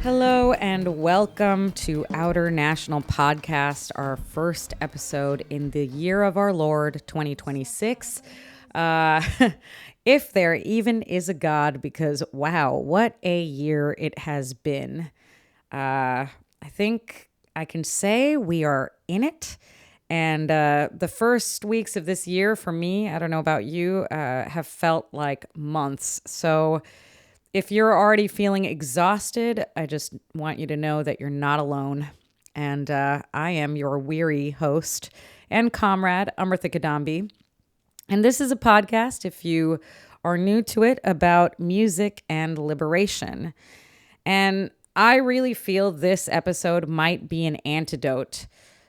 Hello and welcome to Outernational Podcast, our first episode in the year of our Lord, 2026. If there even is a God, because wow, what a year it has been. I think I can say we are in it. And the first weeks of this year for me, I don't know about you, have felt like months. So if you're already feeling exhausted, I just want you to know that you're not alone. And I am your weary host and comrade, Amrita Kadambi. And this is a podcast, if you are new to it, about music and liberation. And I really feel this episode might be an antidote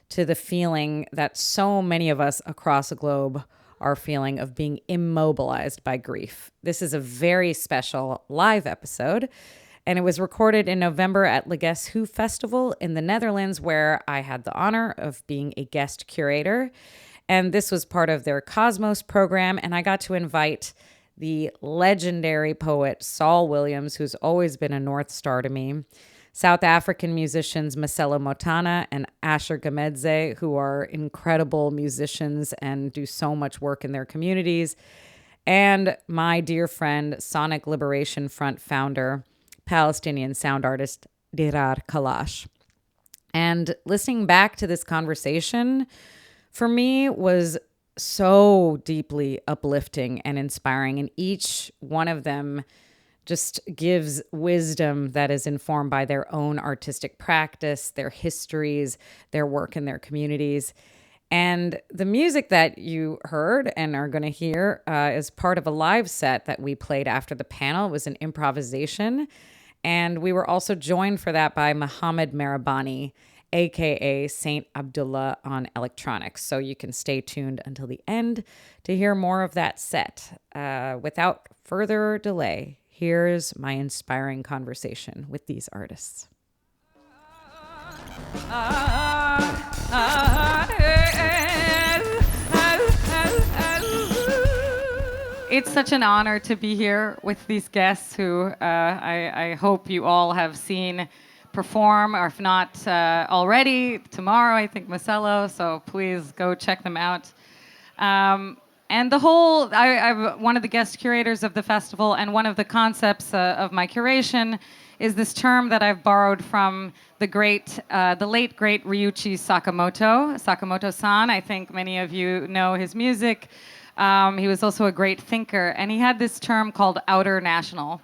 to the feeling that so many of us across the globe are feeling of being immobilized by grief. This is a very special live episode, and it was recorded in November at Le Guess Who Festival in the Netherlands, where I had the honor of being a guest curator. And this was part of their Cosmos program, and I got to invite the legendary poet Saul Williams, who's always been a North Star to me, South African musicians Masello Motana and Gamedze, who are incredible musicians and do so much work in their communities, and my dear friend, Sonic Liberation Front founder, Palestinian sound artist Dirar Kalash. And listening back to this conversation, for me, was so deeply uplifting and inspiring, and each one of them just gives wisdom that is informed by their own artistic practice, their histories, their work in their communities. And the music that you heard and are going to hear is part of a live set that we played after the panel. It was an improvisation. And we were also joined for that by Mohammad Mehrabani, aka Saint Abdullah, on electronics. So you can stay tuned until the end to hear more of that set. Without further delay, here's my inspiring conversation with these artists. It's such an honor to be here with these guests who I hope you all have seen perform, or if not already, tomorrow, I think, Masello, so please go check them out. And the whole, I'm one of the guest curators of the festival, and one of the concepts of my curation is this term that I've borrowed from the late great Ryuichi Sakamoto-san. I think many of you know his music. He was also a great thinker, and he had this term called Outernational.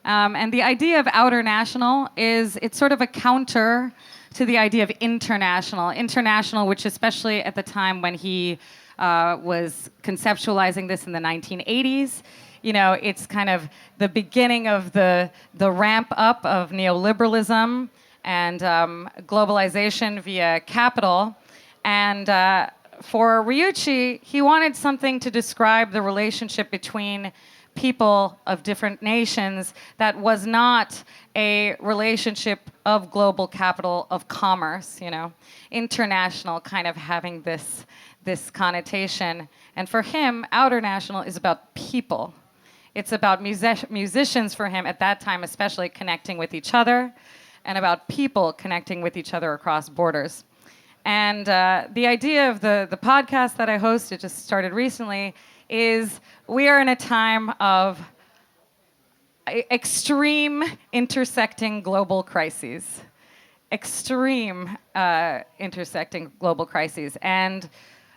And the idea of Outernational is it's sort of a counter to the idea of international. International, which especially at the time when he was conceptualizing this in the 1980s. You know, it's kind of the beginning of the ramp up of neoliberalism and globalization via capital. And for Ryuichi, he wanted something to describe the relationship between people of different nations that was not a relationship of global capital, of commerce, you know, international, kind of having this connotation. And for him, Outernational is about people. It's about musicians for him at that time, especially connecting with each other, and about people connecting with each other across borders. And the idea of the podcast that I host, it just started recently, is we are in a time of extreme intersecting global crises. Extreme intersecting global crises. And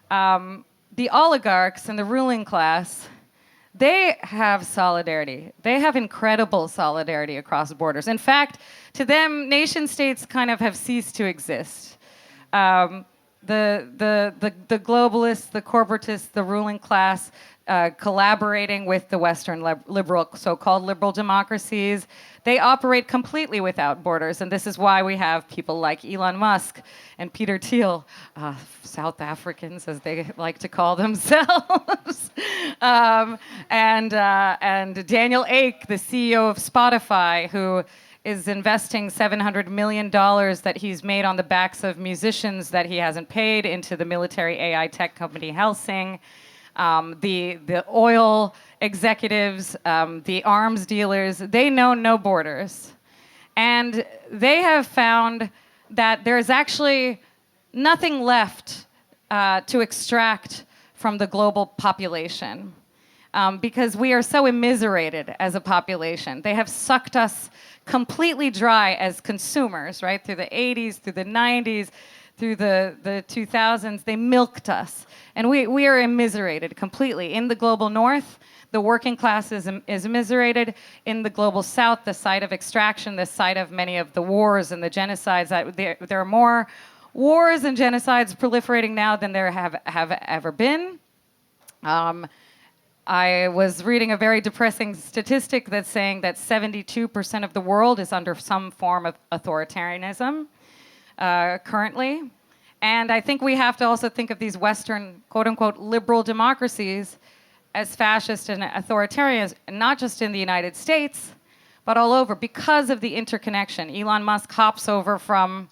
the oligarchs and the ruling class, they have solidarity. They have incredible solidarity across borders. In fact, to them, nation states kind of have ceased to exist. The globalists, the corporatists, the ruling class, collaborating with the Western so-called liberal democracies. They operate completely without borders, and this is why we have people like Elon Musk and Peter Thiel, South Africans as they like to call themselves, and Daniel Ek, the CEO of Spotify, who is investing $700 million that he's made on the backs of musicians that he hasn't paid into the military AI tech company Helsing. The oil executives, the arms dealers, they know no borders. And they have found that there's actually nothing left to extract from the global population because we are so immiserated as a population. They have sucked us completely dry as consumers, right? Through the 80s, through the 90s, through the 2000s, they milked us. And we are immiserated completely. In the global north, the working class is immiserated. In the global south, the site of extraction, the site of many of the wars and the genocides, there are more wars and genocides proliferating now than there have ever been. I was reading a very depressing statistic that's saying that 72% of the world is under some form of authoritarianism currently. And I think we have to also think of these Western, quote-unquote, liberal democracies as fascist and authoritarian, not just in the United States, but all over because of the interconnection. Elon Musk hops over from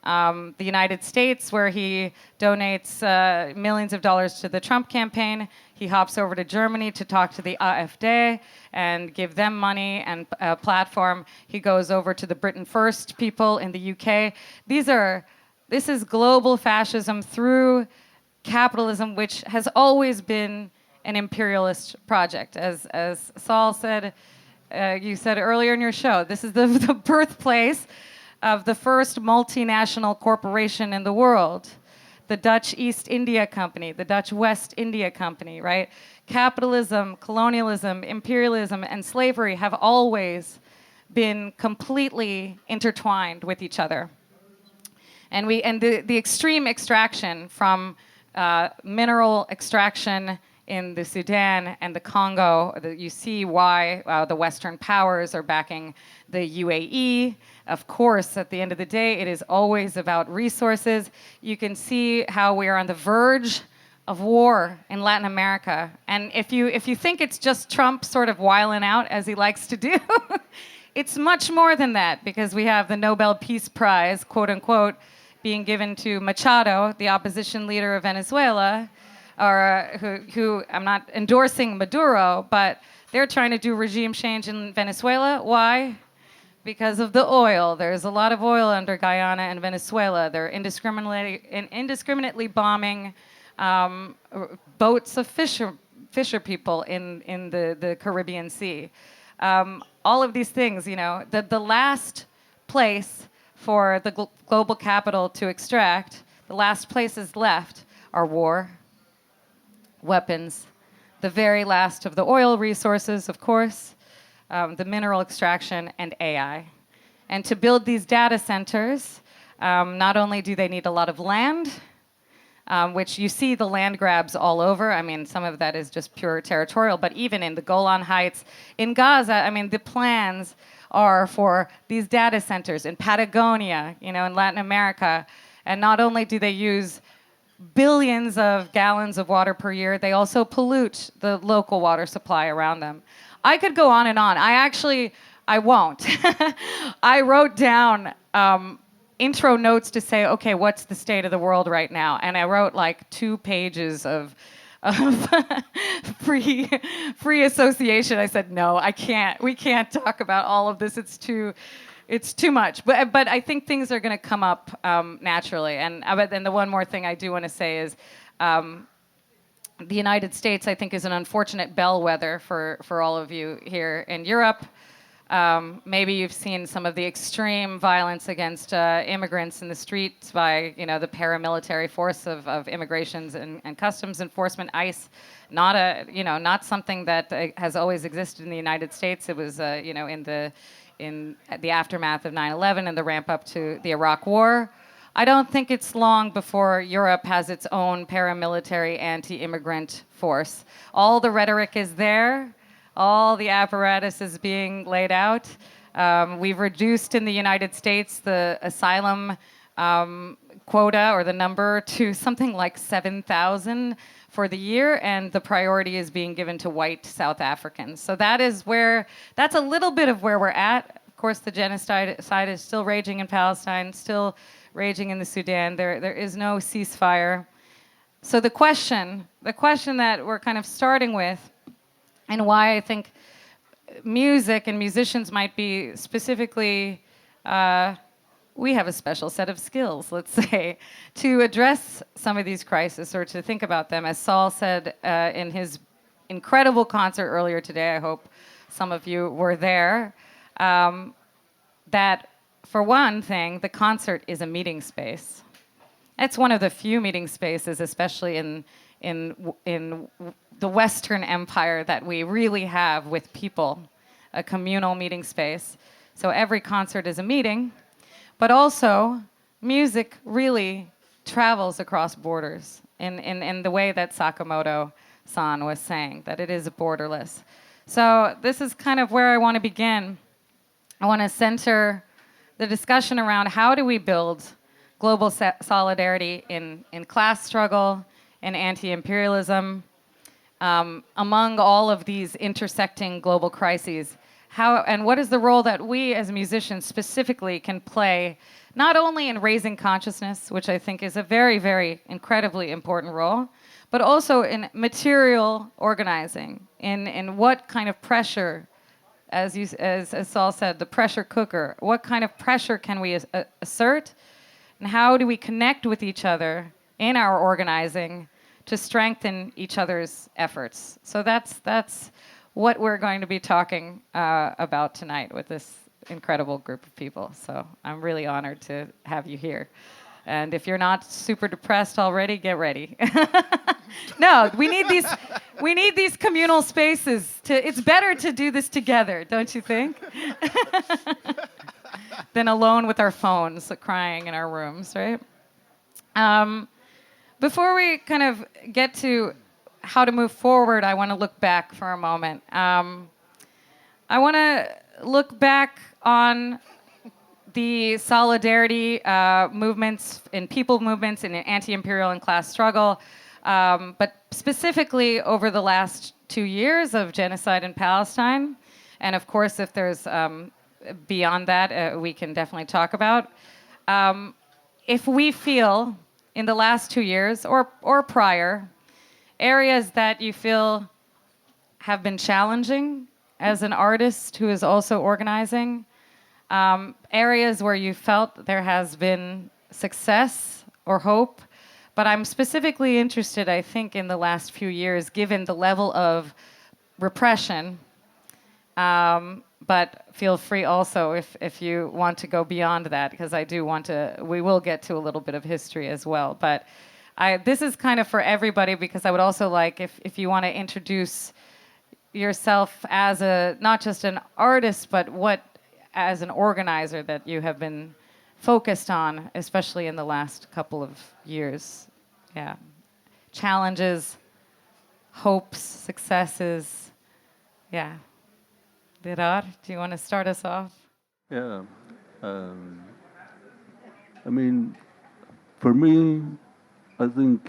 the United States, where he donates millions of dollars to the Trump campaign. He hops over to Germany to talk to the AfD and give them money and a platform. He goes over to the Britain First people in the UK. This is global fascism through capitalism, which has always been an imperialist project. As Saul said, you said earlier in your show, this is the birthplace of the first multinational corporation in the world, the Dutch East India Company, the Dutch West India Company, right? Capitalism, colonialism, imperialism, and slavery have always been completely intertwined with each other. And the extreme extraction from mineral extraction in the Sudan and the Congo, you see why the Western powers are backing the UAE. Of course, at the end of the day, it is always about resources. You can see how we are on the verge of war in Latin America. And if you think it's just Trump sort of wiling out, as he likes to do, it's much more than that, because we have the Nobel Peace Prize, quote unquote, being given to Machado, the opposition leader of Venezuela, or who I'm not endorsing Maduro, but they're trying to do regime change in Venezuela. Why? Because of the oil. There's a lot of oil under Guyana and Venezuela. They're indiscriminately bombing boats of fisher people in the Caribbean Sea. All of these things, you know, the last place for the global capital to extract, the last places left are war, weapons, the very last of the oil resources, of course, the mineral extraction, and AI. And to build these data centers, not only do they need a lot of land, which you see the land grabs all over. I mean, some of that is just pure territorial, but even in the Golan Heights, in Gaza, I mean, the plans are for these data centers in Patagonia, you know, in Latin America. And not only do they use billions of gallons of water per year, they also pollute the local water supply around them. I could go on and on. I won't. I wrote down intro notes to say, okay, what's the state of the world right now? And I wrote like 2 pages of free association. I said, no, I can't. We can't talk about all of this. It's too much. But I think things are going to come up naturally. And then the one more thing I do want to say is the United States, I think, is an unfortunate bellwether for all of you here in Europe. Maybe you've seen some of the extreme violence against immigrants in the streets by, you know, the paramilitary force of immigrations and customs enforcement, ICE. Not something that has always existed in the United States. It was, in the aftermath of 9/11 and the ramp up to the Iraq War. I don't think it's long before Europe has its own paramilitary anti-immigrant force. All the rhetoric is there. All the apparatus is being laid out. We've reduced in the United States the asylum quota or the number to something like 7,000 for the year, and the priority is being given to white South Africans. So that's a little bit of where we're at. Of course, the genocide is still raging in Palestine, still raging in the Sudan. There is no ceasefire. So the question that we're kind of starting with, and why I think music and musicians might be specifically, we have a special set of skills, let's say, to address some of these crises or to think about them. As Saul said in his incredible concert earlier today, I hope some of you were there, that for one thing, the concert is a meeting space. It's one of the few meeting spaces, especially in the Western Empire, that we really have with people, a communal meeting space. So every concert is a meeting, but also music really travels across borders in the way that Sakamoto-san was saying, that it is borderless. So this is kind of where I want to begin. I want to center the discussion around how do we build global solidarity in class struggle, in anti-imperialism, among all of these intersecting global crises. And what is the role that we as musicians specifically can play, not only in raising consciousnness, which I think is a very, very incredibly important role, but also in material organizing, in what kind of pressure, as Saul said, the pressure cooker, what kind of pressure can we assert, and how do we connect with each other in our organizing to strengthen each other's efforts? So that's what we're going to be talking about tonight with this incredible group of people. So I'm really honored to have you here. And if you're not super depressed already, get ready. No, we need these communal spaces. It's better to do this together, don't you think? Than alone with our phones, crying in our rooms, right? Before we kind of get to how to move forward, I want to look back for a moment. I want to look back on the solidarity movements in people movements in anti-imperial and class struggle, but specifically over the last 2 years of genocide in Palestine. And of course, if there's beyond that, we can definitely talk about. If we feel in the last 2 years or prior, areas that you feel have been challenging as an artist who is also organizing, areas where you felt there has been success or hope. But I'm specifically interested, I think, in the last few years, given the level of repression. But feel free also if you want to go beyond that, because we will get to a little bit of history as well. But this is kind of for everybody, because I would also like, if you want to introduce yourself as not just an artist, but as an organizer that you have been focused on, especially in the last couple of years. Yeah. Challenges, hopes, successes. Yeah. Dirar, do you want to start us off? Yeah. I mean, for me, I think,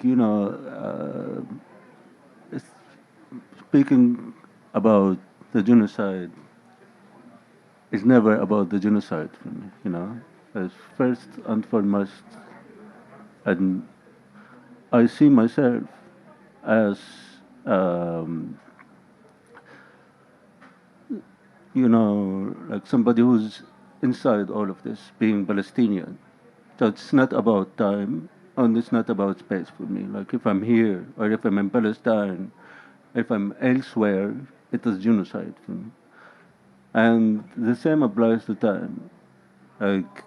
speaking about the genocide is never about the genocide for me, as first and foremost. And I see myself as, like somebody who's inside all of this, being Palestinian. So it's not about time, and it's not about space for me. Like if I'm here, or if I'm in Palestine, if I'm elsewhere, it is genocide for me. And the same applies to time. Like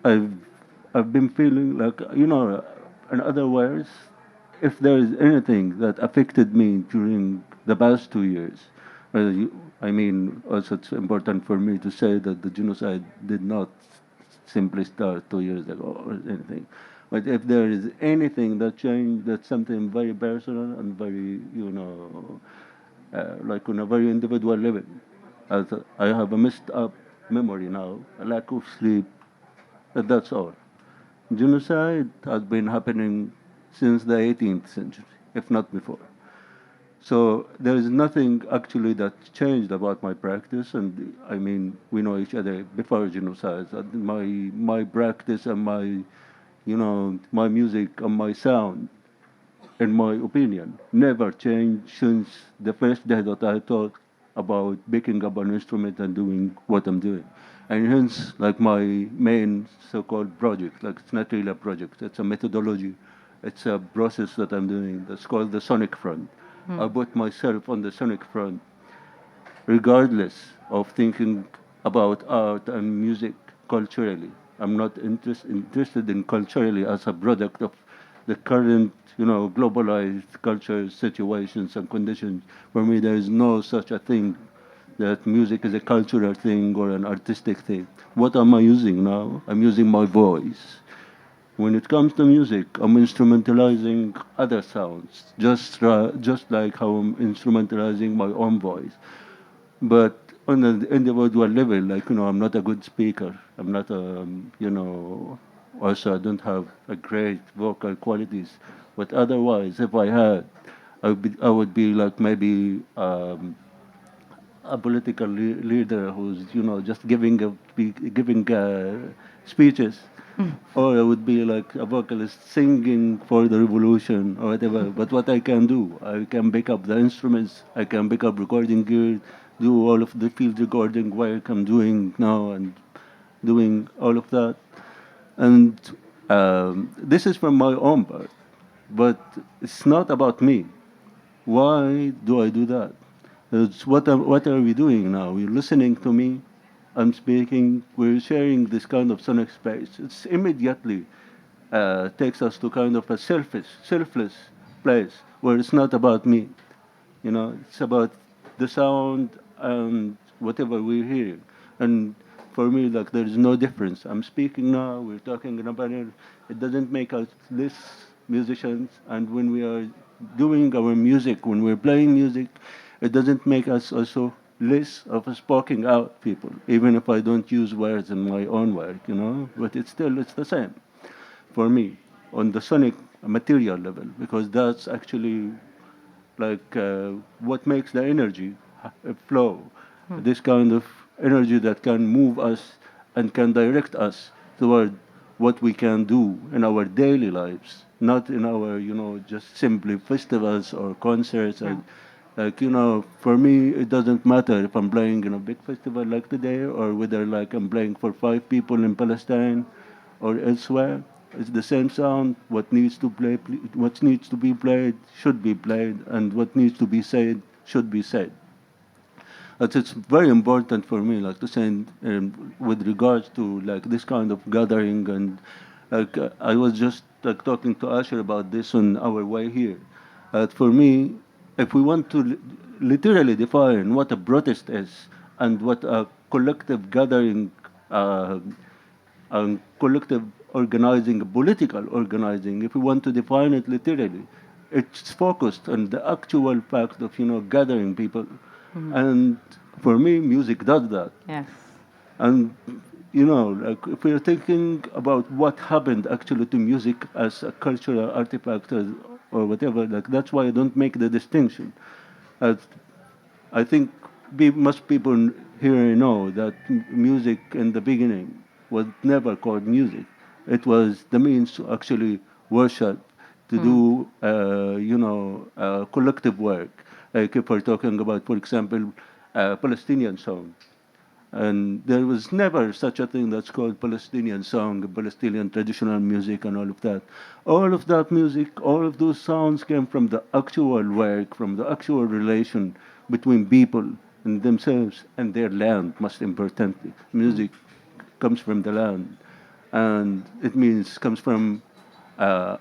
I've been feeling like, in other words, if there is anything that affected me during the past 2 years, also it's important for me to say that the genocide did not simply start 2 years ago or anything. But if there is anything that changed, that's something very personal and very, like on a very individual level. As I have a messed up memory now, a lack of sleep, but that's all. Genocide has been happening since the 18th century, if not before. So there is nothing actually that changed about my practice, and I mean we know each other before genocide. My practice and my music and my sound, in my opinion, never changed since the first day that I thought about picking up an instrument and doing what I'm doing. And hence, like my main so-called project, like it's not really a project, it's a methodology, it's a process that I'm doing that's called the sonic front. I put myself on the sonic front regardless of thinking about art and music culturally. I'm not interested in culturally as a product of the current, globalized culture situations and conditions. For me, there is no such a thing that music is a cultural thing or an artistic thing. What am I using now? I'm using my voice. When it comes to music, I'm instrumentalizing other sounds, just like how I'm instrumentalizing my own voice. But on an individual level, like, I'm not a good speaker. I'm not, also I don't have a great vocal qualities. But otherwise, if I had, I would be like maybe a political leader who's, just giving speeches. Or I would be like a vocalist singing for the revolution or whatever. But what I can do, I can pick up the instruments, I can pick up recording gear, do all of the field recording work I'm doing now and doing all of that. And this is from my own part. But it's not about me. Why do I do that? It's what are we doing now? We're listening to me. I'm speaking. We're sharing this kind of sonic space. It's immediately takes us to kind of a selfless place where it's not about me. It's about the sound and whatever we're hearing. And for me, like, there's no difference. I'm speaking now, we're talking in a panel. It doesn't make us less musicians. And when we are doing our music, when we're playing music, it doesn't make us also less of a speaking out people, even if I don't use words in my own work. But it's the same for me on the sonic material level, because that's actually like what makes the energy flow. This kind of energy that can move us and can direct us toward what we can do in our daily lives, not in our, just simply festivals or concerts. And like, for me, it doesn't matter if I'm playing in a big festival like today or whether like I'm playing for 5 people in Palestine or elsewhere. It's the same sound. What needs to be played should be played, and what needs to be said should be said. But it's very important for me, like to say, with regards to like this kind of gathering, and like I was just like talking to Asher about this on our way here. For me, if we want to literally define what a protest is and what a collective gathering uh, collective organizing, political organizing, if we want to define it literally, it's focused on the actual fact of, gathering people. And for me, music does that. Yes. And, like if we're thinking about what happened actually to music as a cultural artifact or whatever, like that's why I don't make the distinction. As I think most people here know that music in the beginning was never called music. It was the means to actually worship, to do, collective work. Like if we're talking about, for example, Palestinian song. And there was never such a thing that's called Palestinian song, Palestinian traditional music, and all of that. All of that music, all of those sounds came from the actual work, from the actual relation between people and themselves and their land, most importantly. Music comes from the land, and it means comes from our,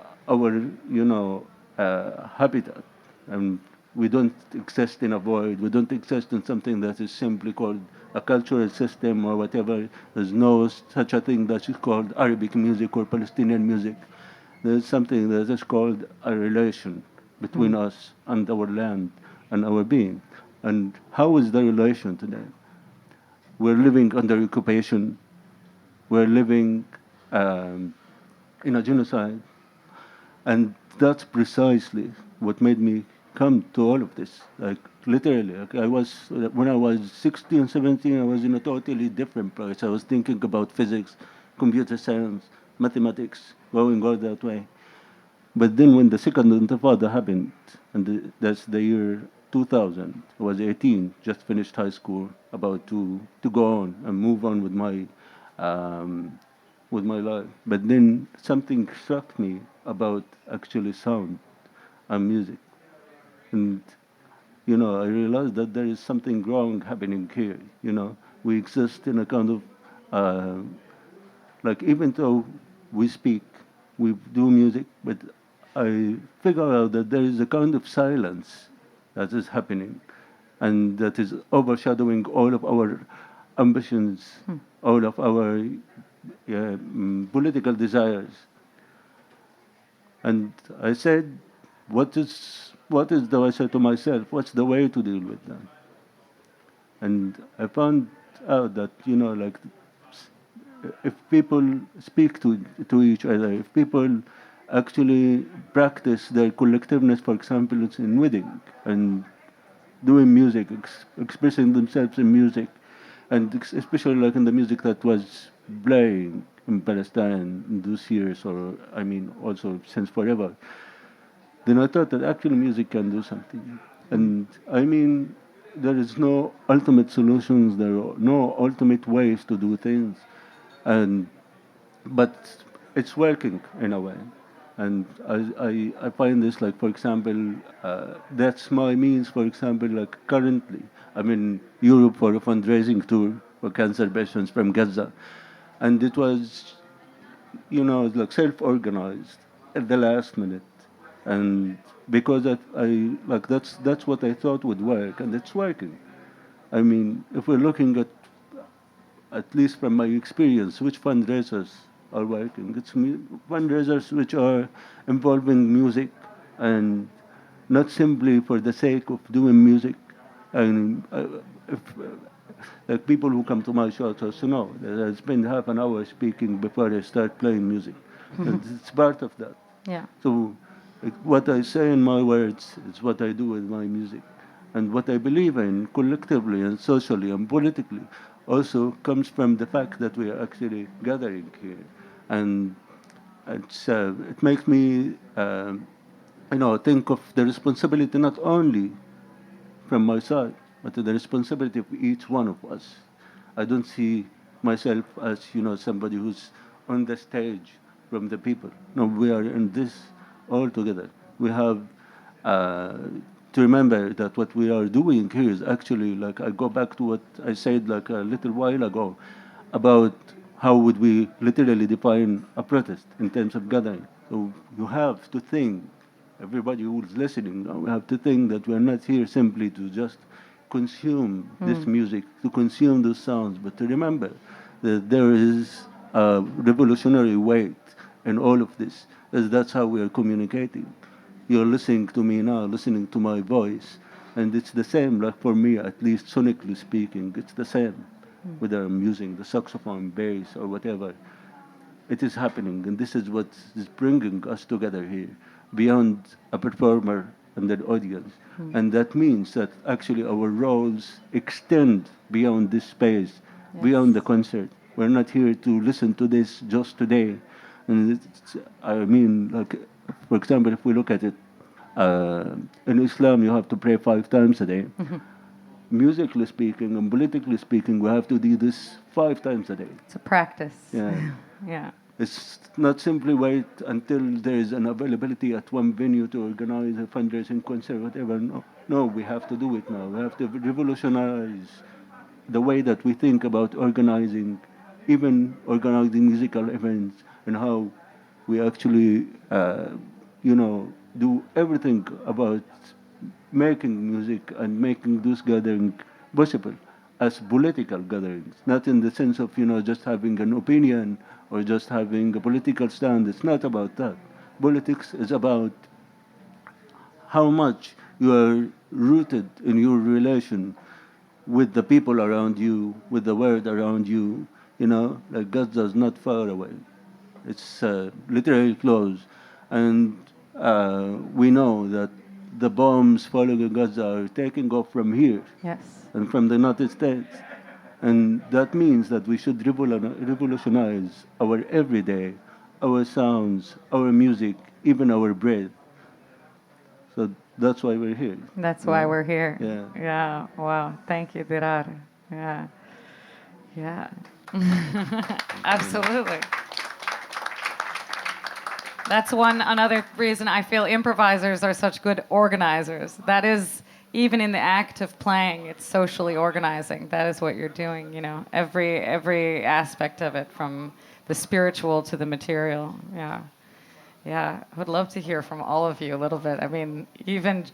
habitat. And We don't exist in a void. We don't exist in something that is simply called a cultural system or whatever. There's no such a thing that is called Arabic music or Palestinian music. There's something that is called a relation between us and our land and our being. And how is the relation today? We're living under occupation. We're living in a genocide. And that's precisely what made me come to all of this. Like, literally, like when I was 16, 17, I was in a totally different place. I was thinking about physics, computer science, mathematics, going all that way. But then when the second intifada happened, and that's the year 2000, I was 18, just finished high school, about to go on and move on um, with my life. But then something struck me about actually sound and music. And, I realized that there is something wrong happening here. We exist in a kind of, uh, like, even though we speak, we do music, but I figure out that there is a kind of silence that is happening and that is overshadowing all of our ambitions, all of our political desires. And I said, I said to myself, what's the way to deal with that? And I found out that, like, if people speak to each other, if people actually practice their collectiveness, for example, it's in wedding and doing music, expressing themselves in music, and especially like in the music that was playing in Palestine in those years, or I mean, also since forever, then I thought that actually music can do something. And I mean, there is no ultimate solutions, there are no ultimate ways to do things, and but it's working in a way. And I find this, like, for example, that's my means, for example, like currently I'm in Europe for a fundraising tour for cancer patients from Gaza. And it was, like self-organized at the last minute. And because like, that's what I thought would work, and it's working. I mean, if we're looking at least from my experience, which fundraisers are working. It's fundraisers which are involving music and not simply for the sake of doing music. And if, like, people who come to my shows also know that I spend half an hour speaking before I start playing music. And it's part of that. Yeah. So, like, what I say in my words is what I do with my music. And what I believe in collectively and socially and politically also comes from the fact that we are actually gathering here. And it makes me, think of the responsibility not only from my side, but the responsibility of each one of us. I don't see myself as, somebody who's on the stage from the people. No, we are in this all together. We have uh, to remember that what we are doing here is actually, like, I go back to what I said like a little while ago about how would we literally define a protest in terms of gathering. So you have to think, everybody who's listening now, we have to think that we're not here simply to just consume this music, to consume those sounds, but to remember that there is a revolutionary weight in all of this, as that's how we are communicating. You're listening to me now, listening to my voice, and it's the same, like for me, at least sonically speaking, it's the same, whether I'm using the saxophone, bass, or whatever. It is happening, and this is what is bringing us together here, beyond a performer and an audience. And that means that actually our roles extend beyond this space, beyond the concert. We're not here to listen to this just today. And I mean, like, for example, if we look at it, in Islam, you have to pray 5 times a day. Musically speaking and politically speaking, we have to do this 5 times a day. It's a practice. Yeah. Yeah. It's not simply wait until there is an availability at one venue to organize a fundraising concert, whatever. No, we have to do it now. We have to revolutionize the way that we think about organizing, even organizing musical events, and how we actually, do everything about making music and making those gatherings possible as political gatherings, not in the sense of, just having an opinion or just having a political stand. It's not about that. Politics is about how much you are rooted in your relation with the people around you, with the world around you. Like Gaza is not far away. It's literally close. And we know that the bombs falling in Gaza are taking off from here Yes. and from the United States. And that means that we should revolutionize our everyday, our sounds, our music, even our breath. So that's why we're here. That's why we're here. Yeah. Yeah. Wow. Thank you, Dirar. Yeah. Yeah. Absolutely. That's another reason I feel improvisers are such good organizers. That is, even in the act of playing, it's socially organizing. That is what you're doing, every aspect of it, from the spiritual to the material. Yeah. Yeah, I would love to hear from all of you a little bit. I mean, even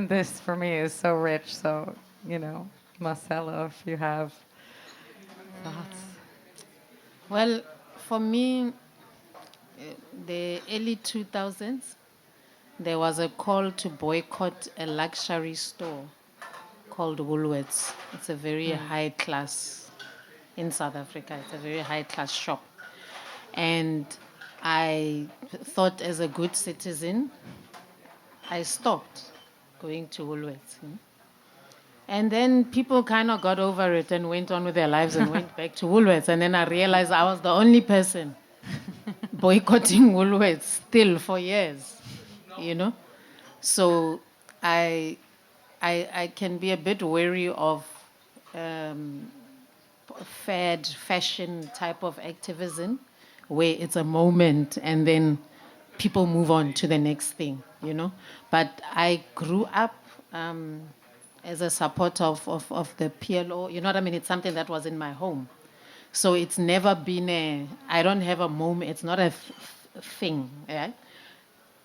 this for me is so rich. So, Masello, if you have thoughts. Well, for me, the early 2000s, there was a call to boycott a luxury store called Woolworths. It's a very high class in South Africa. It's a very high class shop. And I thought, as a good citizen, I stopped going to Woolworths. And then people kind of got over it and went on with their lives and went back to Woolworths. And then I realized I was the only person boycotting Woolworths still for years, So I can be a bit wary of fashion type of activism, where it's a moment and then people move on to the next thing, But I grew up as a supporter of the PLO, It's something that was in my home. So it's never been I don't have a moment, it's not a thing. Yeah?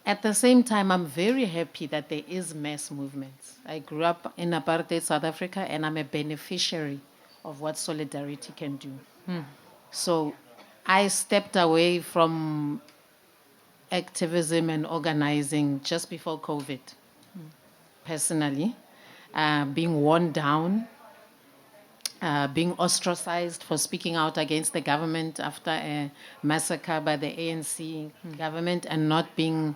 At the same time, I'm very happy that there is mass movements. I grew up in apartheid South Africa, and I'm a beneficiary of what solidarity can do. So I stepped away from activism and organizing just before COVID, personally, being worn down, being ostracized for speaking out against the government after a massacre by the ANC government, and not being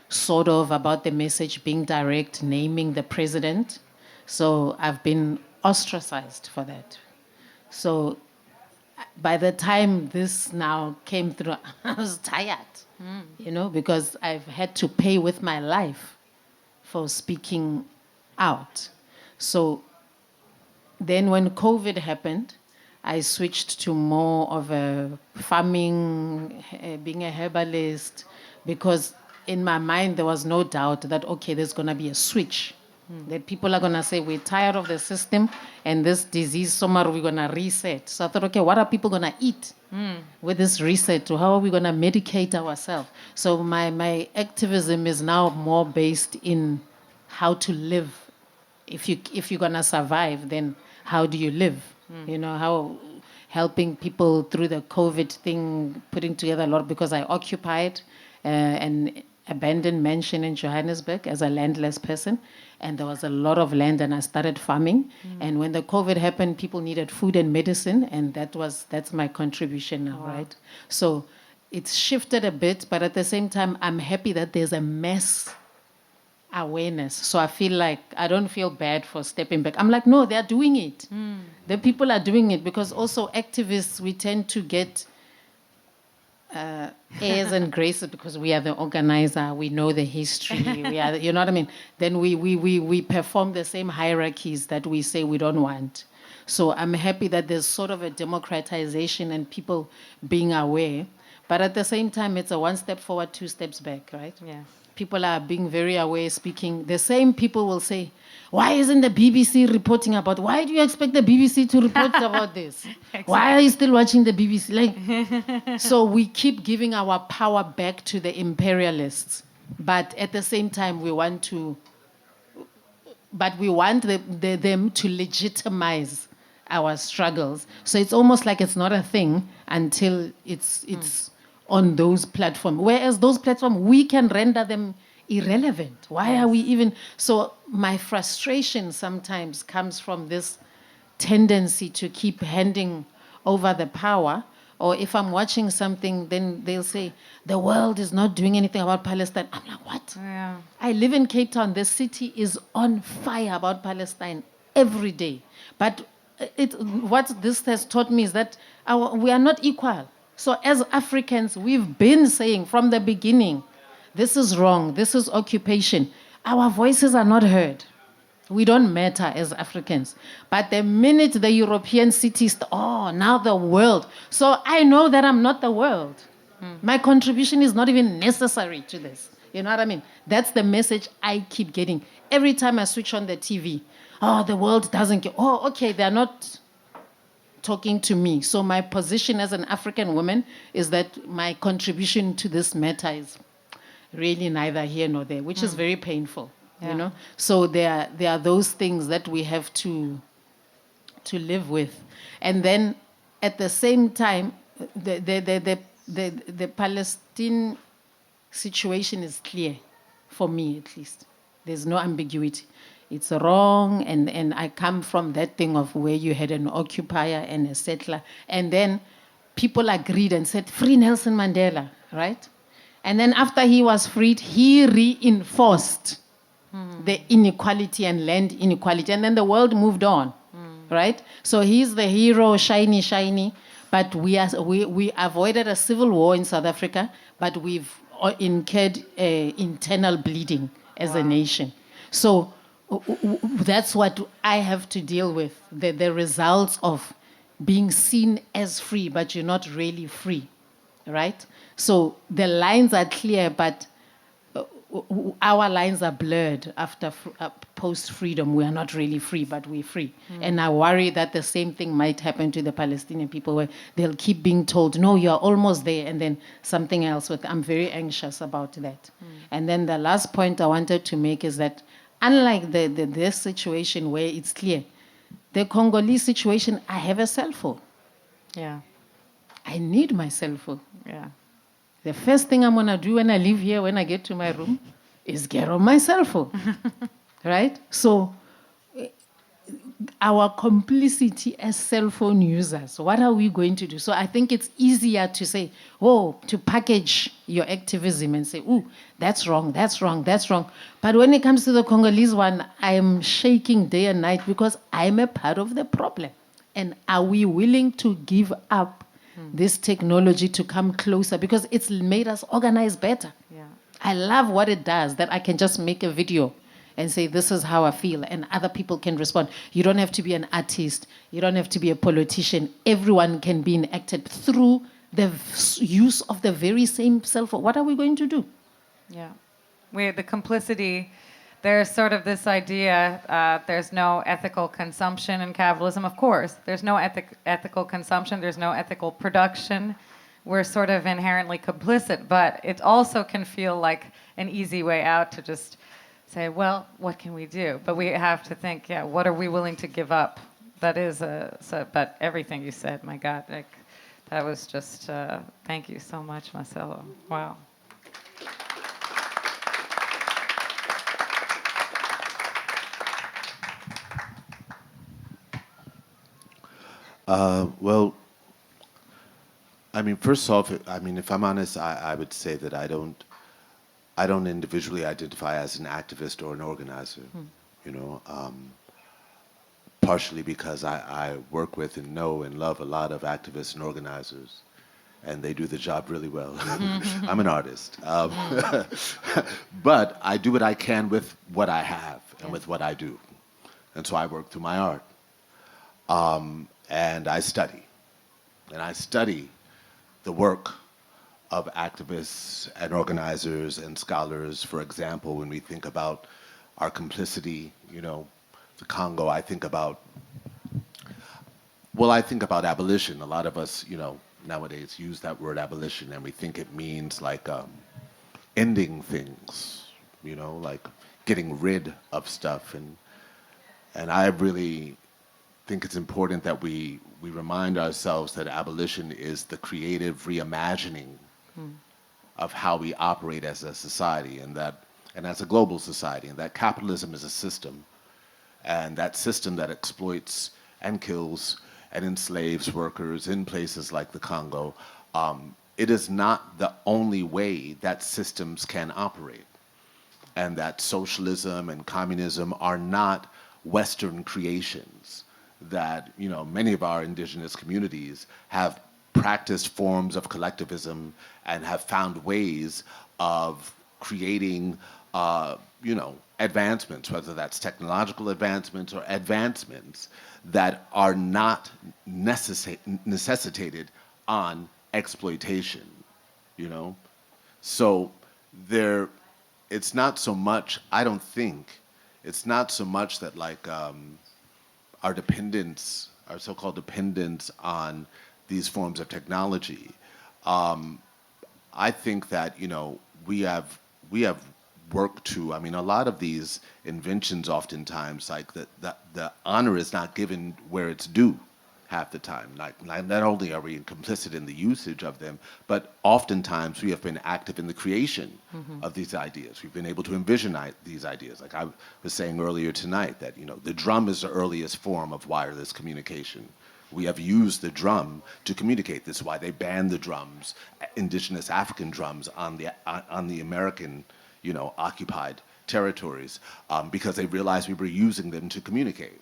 sort of about the message being direct, naming the president. So I've been ostracized for that. So by the time this now came through, I was tired, because I've had to pay with my life for speaking out. So then when COVID happened, I switched to more of a farming, being a herbalist, because in my mind there was no doubt that, okay, there's going to be a switch. That people are going to say, we're tired of the system and this disease, somewhere we're going to reset. So I thought, okay, what are people going to eat with this reset? Or how are we going to medicate ourselves? So my activism is now more based in how to live. If you're going to survive, then how do you live? How helping people through the COVID thing, putting together a lot, because I occupied an abandoned mansion in Johannesburg as a landless person, and there was a lot of land, and I started farming. And when the COVID happened, people needed food and medicine, and that's my contribution now, right? So it's shifted a bit, but at the same time, I'm happy that there's a mass awareness. So I feel like I don't feel bad for stepping back. I'm like, no, they're doing it. The people are doing it, because also activists, we tend to get airs and graces because we are the organizer, we know the history, we are, you know what I mean? Then we perform the same hierarchies that we say we don't want. So I'm happy that there's sort of a democratization and people being aware. But at the same time, it's a one step forward, two steps back, right? Yes. People are being very aware, speaking. The same people will say, why isn't the BBC reporting about, why do you expect the BBC to report about this? Exactly. Why are you still watching the BBC? So we keep giving our power back to the imperialists. But at the same time, we want to but we want them to legitimize our struggles. So it's almost like it's not a thing until it's on those platforms. Whereas those platforms, we can render them irrelevant. Why are we even... So my frustration sometimes comes from this tendency to keep handing over the power. Or if I'm watching something, then they'll say, the world is not doing anything about Palestine. I'm like, what? Yeah. I live in Cape Town. The city is on fire about Palestine every day. But what this has taught me is that we are not equal. So as Africans, we've been saying from the beginning, this is wrong, this is occupation. Our voices are not heard. We don't matter as Africans. But the minute the European cities, now the world. So I know that I'm not the world. My contribution is not even necessary to this. You know what I mean? That's the message I keep getting. Every time I switch on the TV, the world doesn't care. Oh, okay, they're not talking to me. So my position as an African woman is that my contribution to this matter is really neither here nor there, which is very painful. You know, so there are those things that we have to live with, and then at the same time, the Palestine situation is clear, for me at least. There's no ambiguity. It's wrong, and I come from that thing of where you had an occupier and a settler, and then people agreed and said, free Nelson Mandela, right? And then after he was freed, he reinforced the inequality and land inequality. And then the world moved on, right? So he's the hero, shiny, shiny. But we avoided a civil war in South Africa, but we've incurred internal bleeding as a nation. So that's what I have to deal with, the results of being seen as free, but you're not really free, right? So the lines are clear, but our lines are blurred after post-freedom. We are not really free, but we're free. And I worry that the same thing might happen to the Palestinian people, where they'll keep being told, no, you're almost there, and then something else. I'm very anxious about that. And then the last point I wanted to make is that unlike this situation where it's clear, the Congolese situation, I have a cell phone. Yeah. I need my cell phone. Yeah. The first thing I'm going to do when I leave here, when I get to my room, is get on my cell phone, right? So our complicity as cell phone users, what are we going to do? So I think it's easier to say, to package your activism and say, that's wrong, that's wrong, that's wrong. But when it comes to the Congolese one, I'm shaking day and night because I'm a part of the problem. And are we willing to give up this technology to come closer, because it's made us organize better. Yeah. I love what it does, that I can just make a video and say, this is how I feel, and other people can respond. You don't have to be an artist. You don't have to be a politician. Everyone can be enacted through the use of the very same cell phone. What are we going to do? Yeah. The complicity, there's sort of this idea, there's no ethical consumption in capitalism. Of course, there's no ethical consumption, there's no ethical production. We're sort of inherently complicit, but it also can feel like an easy way out to just say, well, what can we do? But we have to think, what are we willing to give up? That is, but everything you said, my God, that was just, thank you so much, Masello. Wow. Well, I mean, first off, if I'm honest, I would say that I don't individually identify as an activist or an organizer, partially because I work with and know and love a lot of activists and organizers, and they do the job really well. I'm an artist. But I do what I can with what I have and with what I do. And so I work through my art. And I study. And I study the work of activists and organizers and scholars. For example, when we think about our complicity, the Congo, I think about abolition. A lot of us, nowadays use that word abolition, and we think it means like ending things, like getting rid of stuff. And And I really think it's important that we remind ourselves that abolition is the creative reimagining of how we operate as a society, and as a global society, and that capitalism is a system, and that system that exploits and kills and enslaves workers in places like the Congo, it is not the only way that systems can operate, and that socialism and communism are not Western creations, that many of our indigenous communities have practiced forms of collectivism and have found ways of creating advancements, whether that's technological advancements or advancements that are not necessitated on exploitation, So it's not so much, I don't think, it's not so much that like our so-called dependence on these forms of technology. I think that we have work to. I mean, a lot of these inventions, oftentimes, like the honor is not given where it's due half the time. Not only are we complicit in the usage of them, but oftentimes we have been active in the creation of these ideas. We've been able to envision these ideas. Like I was saying earlier tonight, that the drum is the earliest form of wireless communication. We have used the drum to communicate. This is why they banned the drums, indigenous African drums, on the American, occupied territories, because they realized we were using them to communicate.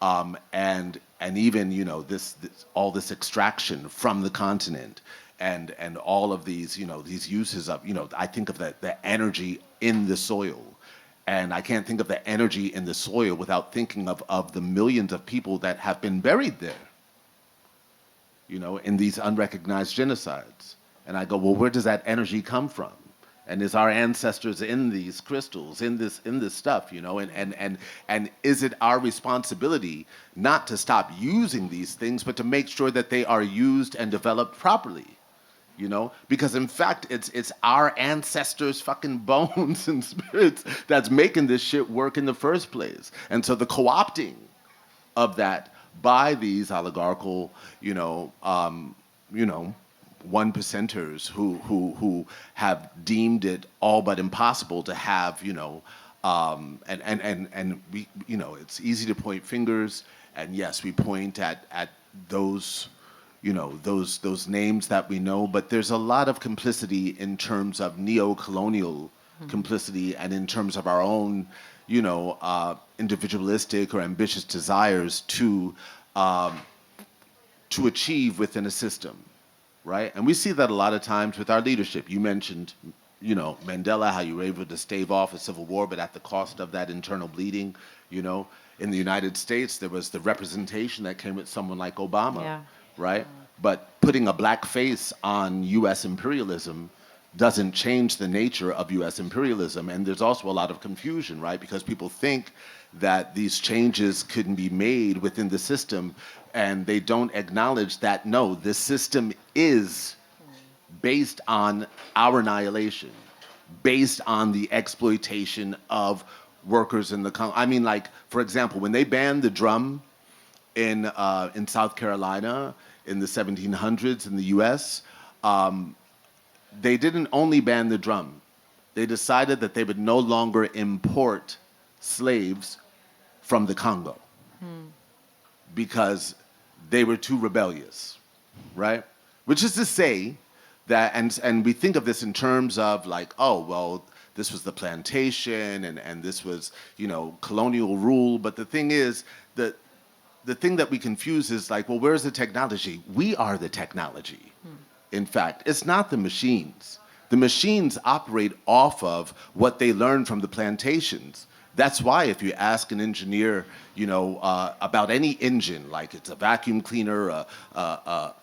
And even this all this extraction from the continent, and all of these these uses of I think of the energy in the soil. And I can't think of the energy in the soil without thinking of the millions of people that have been buried there, in these unrecognized genocides. And I go, well, where does that energy come from? And is our ancestors in these crystals, in this stuff, and is it our responsibility not to stop using these things, but to make sure that they are used and developed properly? Because in fact, it's our ancestors' fucking bones and spirits that's making this shit work in the first place. And so the co-opting of that by these oligarchical, one percenters who have deemed it all but impossible to have, and we, it's easy to point fingers, and yes, we point at those, those names that we know, but there's a lot of complicity in terms of neo-colonial complicity, and in terms of our own, individualistic or ambitious desires to achieve within a system, right? And we see that a lot of times with our leadership. You mentioned, Mandela, how you were able to stave off a civil war, but at the cost of that internal bleeding. In the United States, there was the representation that came with someone like Obama, right? But putting a black face on U.S. imperialism doesn't change the nature of U.S. imperialism. And there's also a lot of confusion, right? Because people think that these changes couldn't be made within the system, and they don't acknowledge that, no, the system is based on our annihilation, based on the exploitation of workers in the I mean, like, for example, when they banned the drum in South Carolina in the 1700s in the U.S., they didn't only ban the drum. They decided that they would no longer import slaves from the Congo because they were too rebellious, right? Which is to say that, and we think of this in terms of like, oh, well, this was the plantation and this was, colonial rule. But the thing is that the thing that we confuse is like, well, where's the technology? We are the technology. In fact, it's not the machines. The machines operate off of what they learned from the plantations. That's why if you ask an engineer, about any engine, like it's a vacuum cleaner, a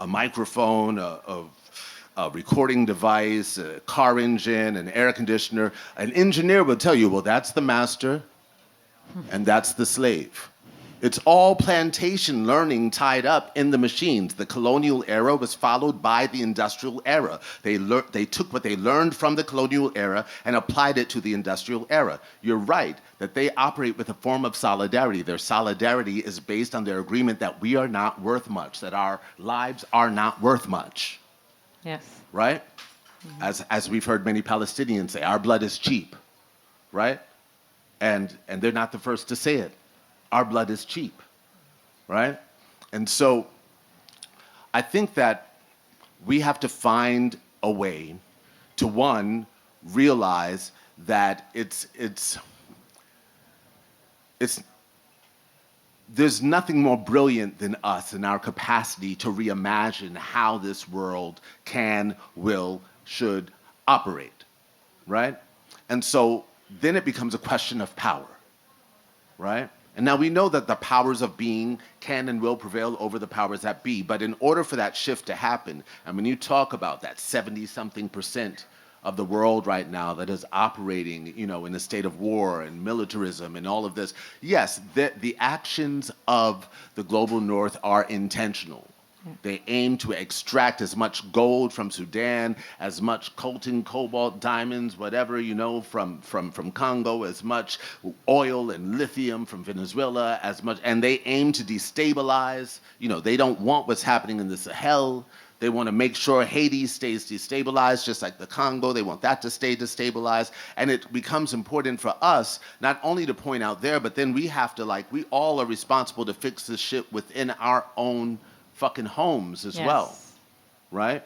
microphone, a recording device, a car engine, an air conditioner, an engineer will tell you, well, that's the master and that's the slave. It's all plantation learning tied up in the machines. The colonial era was followed by the industrial era. They took what they learned from the colonial era and applied it to the industrial era. You're right that they operate with a form of solidarity. Their solidarity is based on their agreement that we are not worth much, that our lives are not worth much. Yes. Right? As we've heard many Palestinians say, our blood is cheap. Right? And they're not the first to say it. Our blood is cheap, right? And so I think that we have to find a way to, one, realize that there's nothing more brilliant than us in our capacity to reimagine how this world can, will, should operate, right? And so then it becomes a question of power, right? And now we know that the powers of being can and will prevail over the powers that be, but in order for that shift to happen, and when you talk about that 70-something% of the world right now that is operating, in a state of war and militarism and all of this, yes, the actions of the global north are intentional. They aim to extract as much gold from Sudan, as much coltan, cobalt, diamonds, whatever, from Congo, as much oil and lithium from Venezuela, as much, and they aim to destabilize. They don't want what's happening in the Sahel. They want to make sure Haiti stays destabilized, just like the Congo. They want that to stay destabilized. And it becomes important for us not only to point out there, but then we have to, we all are responsible to fix this shit within our own fucking homes as well, right?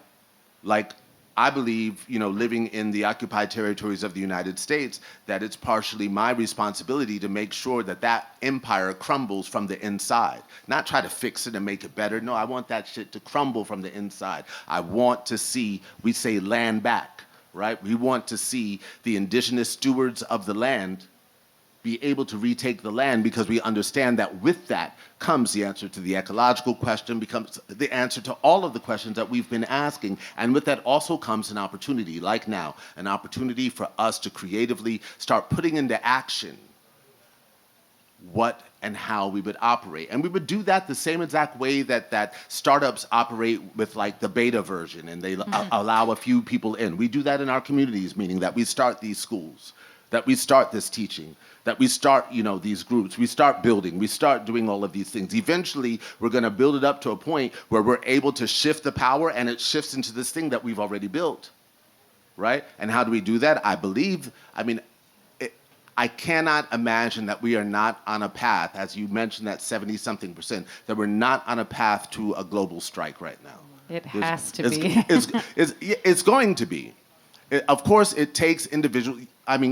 I believe, living in the occupied territories of the United States, that it's partially my responsibility to make sure that that empire crumbles from the inside. Not try to fix it and make it better. No, I want that shit to crumble from the inside. I want to see, we say, land back, right? We want to see the indigenous stewards of the land be able to retake the land, because we understand that with that comes the answer to the ecological question, becomes the answer to all of the questions that we've been asking. And with that also comes an opportunity, like now, an opportunity for us to creatively start putting into action what and how we would operate. And we would do that the same exact way that startups operate with the beta version, and they allow a few people in. We do that in our communities, meaning that we start these schools, that we start this teaching, that we start, these groups, we start building, we start doing all of these things. Eventually, we're going to build it up to a point where we're able to shift the power, and it shifts into this thing that we've already built, right? And how do we do that? I cannot imagine that we are not on a path, as you mentioned, that 70-something%, that we're not on a path to a global strike right now. It has to be. It's going to be. Of course, it takes individual.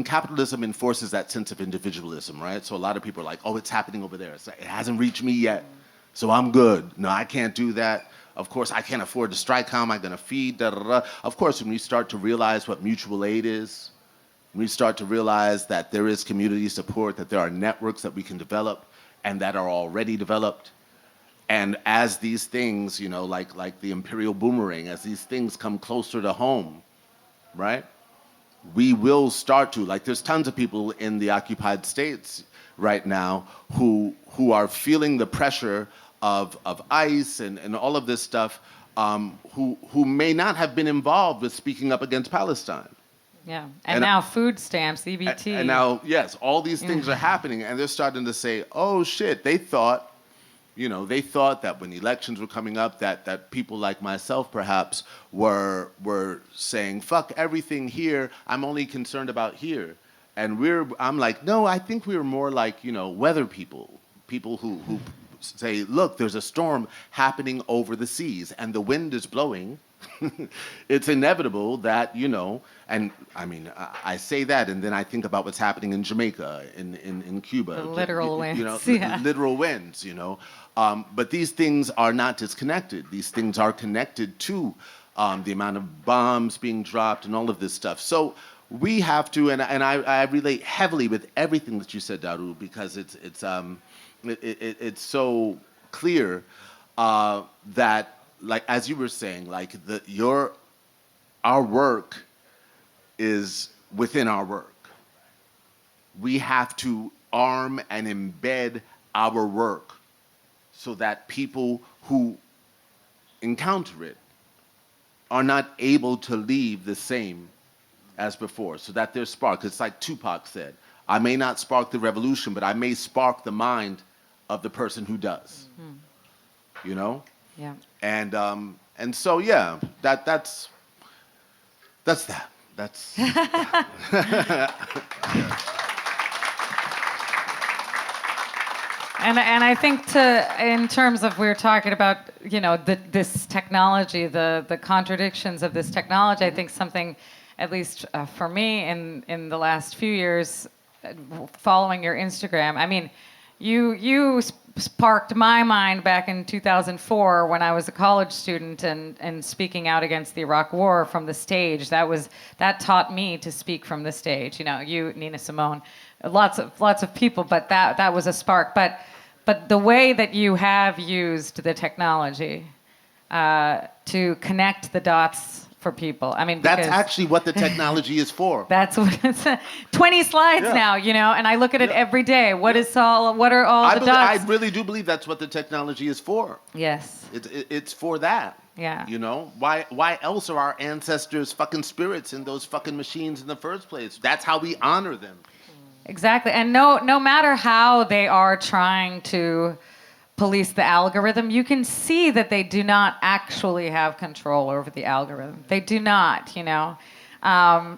Capitalism enforces that sense of individualism, right? So a lot of people are like, oh, it's happening over there. It hasn't reached me yet, so I'm good. No, I can't do that. Of course, I can't afford to strike. How am I going to feed? Da, da, da. Of course, when we start to realize what mutual aid is, when we start to realize that there is community support, that there are networks that we can develop and that are already developed, and as these things, like the imperial boomerang, as these things come closer to home, right? We will start to, there's tons of people in the occupied states right now who are feeling the pressure of ICE and all of this stuff, who may not have been involved with speaking up against Palestine. Yeah, and now food stamps, EBT. And now, yes, all these things are happening, and they're starting to say, oh shit, they thought that when elections were coming up, that people like myself perhaps were saying, fuck everything here, I'm only concerned about here. And I'm like, no, I think we were more like, weather people who say, look, there's a storm happening over the seas and the wind is blowing. It's inevitable that, and I say that, and then I think about what's happening in Jamaica, in Cuba. The literal winds. Literal winds, But these things are not disconnected. These things are connected to the amount of bombs being dropped and all of this stuff. So we have to, and I relate heavily with everything that you said, Daru, because it's so clear that, as you were saying, our work is within our work. We have to arm and embed our work so that people who encounter it are not able to leave the same as before, so that there's spark. It's like Tupac said, I may not spark the revolution, but I may spark the mind of the person who does. You know? Yeah. And so yeah, that's that. That's And I think in terms of we were talking about, you know, this technology, the contradictions of this technology. I think something, at least for me, in the last few years, following your Instagram. I mean, you sparked my mind back in 2004 when I was a college student and speaking out against the Iraq War from the stage. That taught me to speak from the stage. You know, you, Nina Simone, lots of people, but that was a spark. But the way that you have used the technology to connect the dots for people. I mean, that's actually what the technology is for. That's what it's 20 slides now, you know, and I look at it every day. What are all the dots? I really do believe that's what the technology is for. Yes. It's for that. Yeah. You know, why else are our ancestors fucking spirits in those fucking machines in the first place? That's how we honor them. Exactly. And no matter how they are trying to police the algorithm, you can see that they do not actually have control over the algorithm. They do not, you know.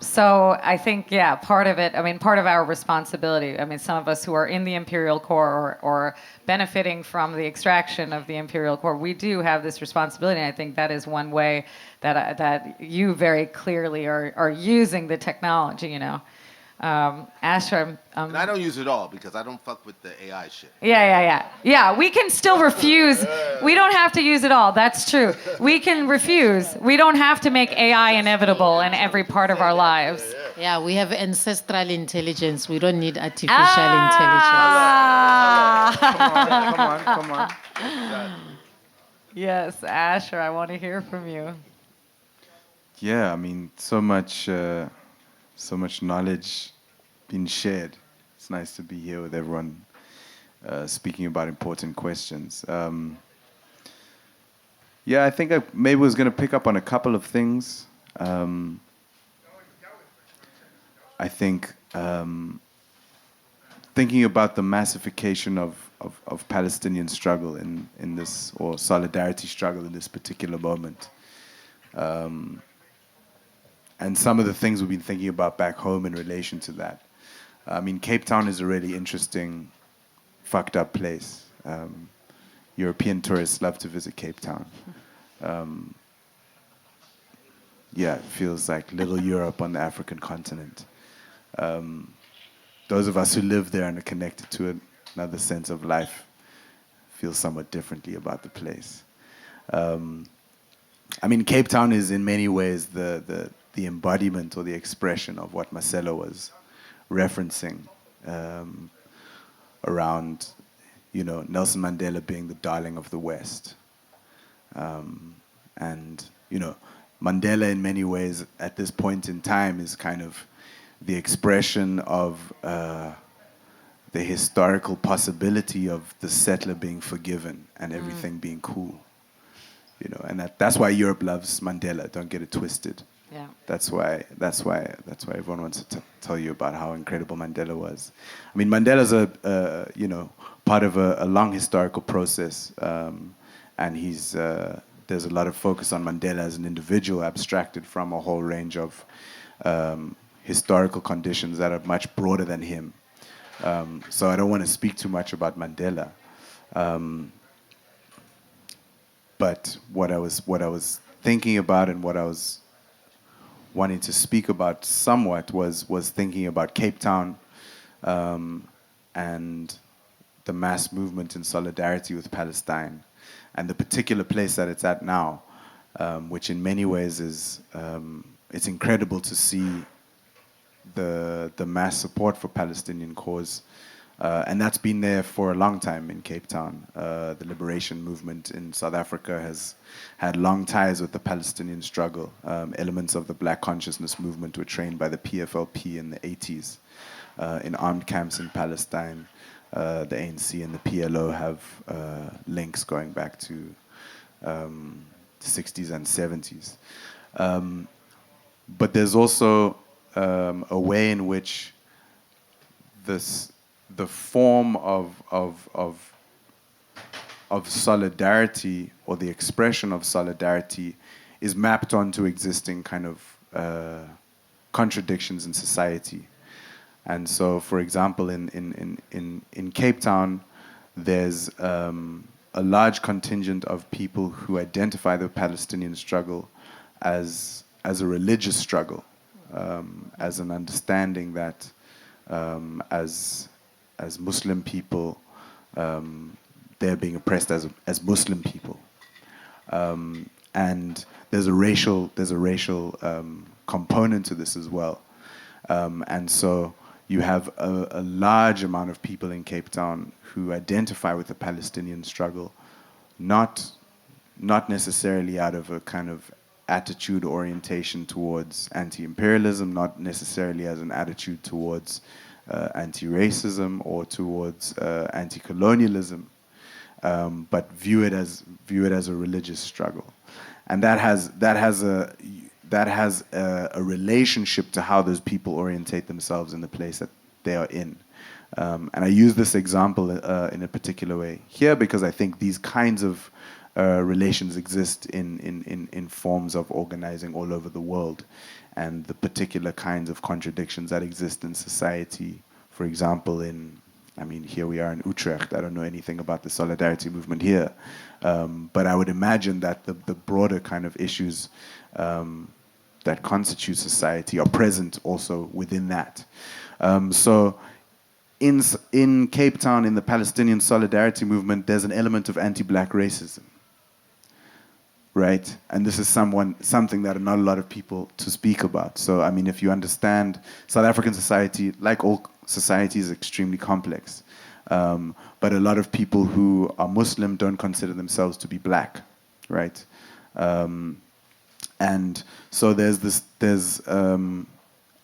So I think, yeah, part of it, I mean, part of our responsibility, I mean, some of us who are in the imperial core or benefiting from the extraction of the imperial core, we do have this responsibility. And I think that is one way that you very clearly are using the technology, you know. Asher, and I don't use it all because I don't fuck with the AI shit. Yeah, we can still refuse. We don't have to use it all. That's true. We can refuse. We don't have to make AI inevitable in every part of our lives. Yeah, we have ancestral intelligence. We don't need artificial Come on. Yes, Asher, I want to hear from you. Yeah, I mean, so much knowledge being shared. It's nice to be here with everyone speaking about important questions. Yeah, I think I maybe was going to pick up on a couple of things. I think thinking about the massification of Palestinian struggle in this, or solidarity struggle in this particular moment. And some of the things we've been thinking about back home in relation to that. I mean, Cape Town is a really interesting, fucked up place. European tourists love to visit Cape Town. Yeah, it feels like little Europe on the African continent. Those of us who live there and are connected to another sense of life feel somewhat differently about the place. I mean, Cape Town is in many ways the embodiment or the expression of what Masello was referencing around, you know, Nelson Mandela being the darling of the West. And, you know, Mandela in many ways at this point in time is kind of the expression of the historical possibility of the settler being forgiven and everything being cool. You know, and that's why Europe loves Mandela. Don't get it twisted. Yeah. That's why everyone wants to tell you about how incredible Mandela was. I mean, Mandela's part of a long historical process, and there's a lot of focus on Mandela as an individual, abstracted from a whole range of historical conditions that are much broader than him. So I don't want to speak too much about Mandela. But what I was thinking about and what I was wanting to speak about somewhat was thinking about Cape Town and the mass movement in solidarity with Palestine and the particular place that it's at now, which in many ways is, it's incredible to see the mass support for Palestinian cause. And that's been there for a long time in Cape Town. The liberation movement in South Africa has had long ties with the Palestinian struggle. Elements of the Black consciousness movement were trained by the PFLP in the 80s in armed camps in Palestine. the ANC and the PLO have links going back to the 60s and 70s. But there's also a way in which the form of solidarity, or the expression of solidarity, is mapped onto existing kind of contradictions in society. And so, for example, in Cape Town, there's a large contingent of people who identify the Palestinian struggle as a religious struggle, as an understanding that as Muslim people, they're being oppressed as Muslim people, and there's a racial component to this as well, and so you have a large amount of people in Cape Town who identify with the Palestinian struggle, not necessarily out of a kind of attitude orientation towards anti-imperialism, not necessarily as an attitude towards anti-racism or towards anti-colonialism, but view it as a religious struggle, and that has a relationship to how those people orientate themselves in the place that they are in. And I use this example in a particular way here because I think these kinds of relations exist in forms of organizing all over the world, and the particular kinds of contradictions that exist in society. For example, here we are in Utrecht. I don't know anything about the solidarity movement here, but I would imagine that the broader kind of issues that constitute society are present also within that. So in Cape Town, in the Palestinian solidarity movement, there's an element of anti-black racism, right? And this is something that are not a lot of people to speak about. So, I mean, if you understand South African society, like all society, is extremely complex. But a lot of people who are Muslim don't consider themselves to be black, right? And so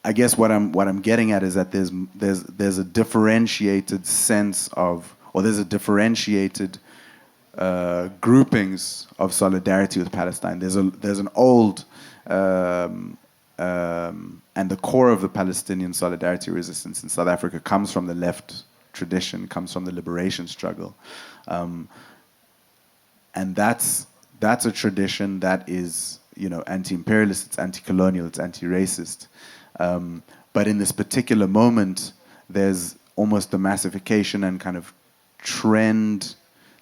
I guess what I'm getting at is that there's a differentiated sense of, or there's a differentiated groupings of solidarity with Palestine. There's an old and the core of the Palestinian solidarity resistance in South Africa comes from the left tradition, comes from the liberation struggle, and that's a tradition that is, anti-imperialist, it's anti-colonial, it's anti-racist. But in this particular moment, there's almost the massification and kind of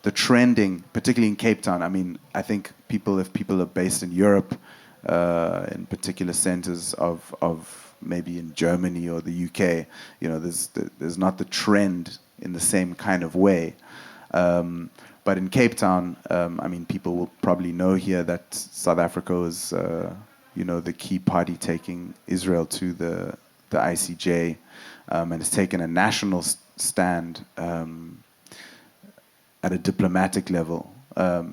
the trending, particularly in Cape Town. I mean, I think if people are based in Europe, in particular centers of maybe in Germany or the UK, there's not the trend in the same kind of way. But in Cape Town, people will probably know here that South Africa was, the key party taking Israel to the ICJ, and has taken a national stand at a diplomatic level.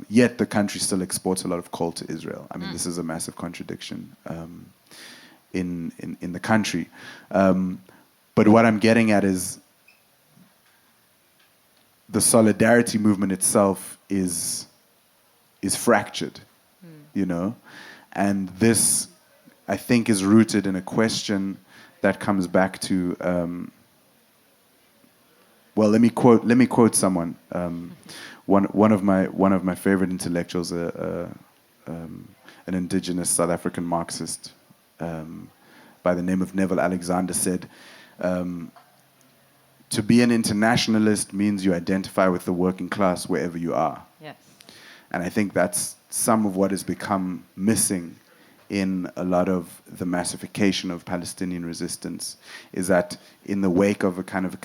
Yet the country still exports a lot of coal to Israel. This is a massive contradiction in the country. But what I'm getting at is the solidarity movement itself is fractured, and this, I think, is rooted in a question that comes back to. Well, let me quote someone. One of my favorite intellectuals, an indigenous South African Marxist by the name of Neville Alexander, said, "To be an internationalist means you identify with the working class wherever you are." Yes. And I think that's some of what has become missing in a lot of the massification of Palestinian resistance, is that in the wake of a kind of a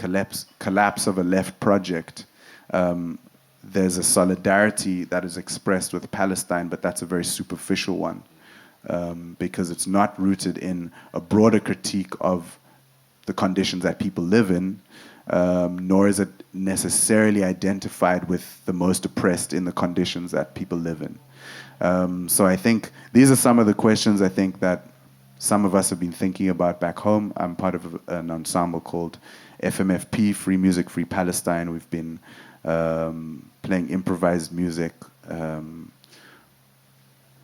collapse of a left project, there's a solidarity that is expressed with Palestine, but that's a very superficial one, because it's not rooted in a broader critique of the conditions that people live in, nor is it necessarily identified with the most oppressed in the conditions that people live in. So I think these are some of the questions I think that some of us have been thinking about back home. I'm part of an ensemble called FMFP, Free Music, Free Palestine. We've been playing improvised music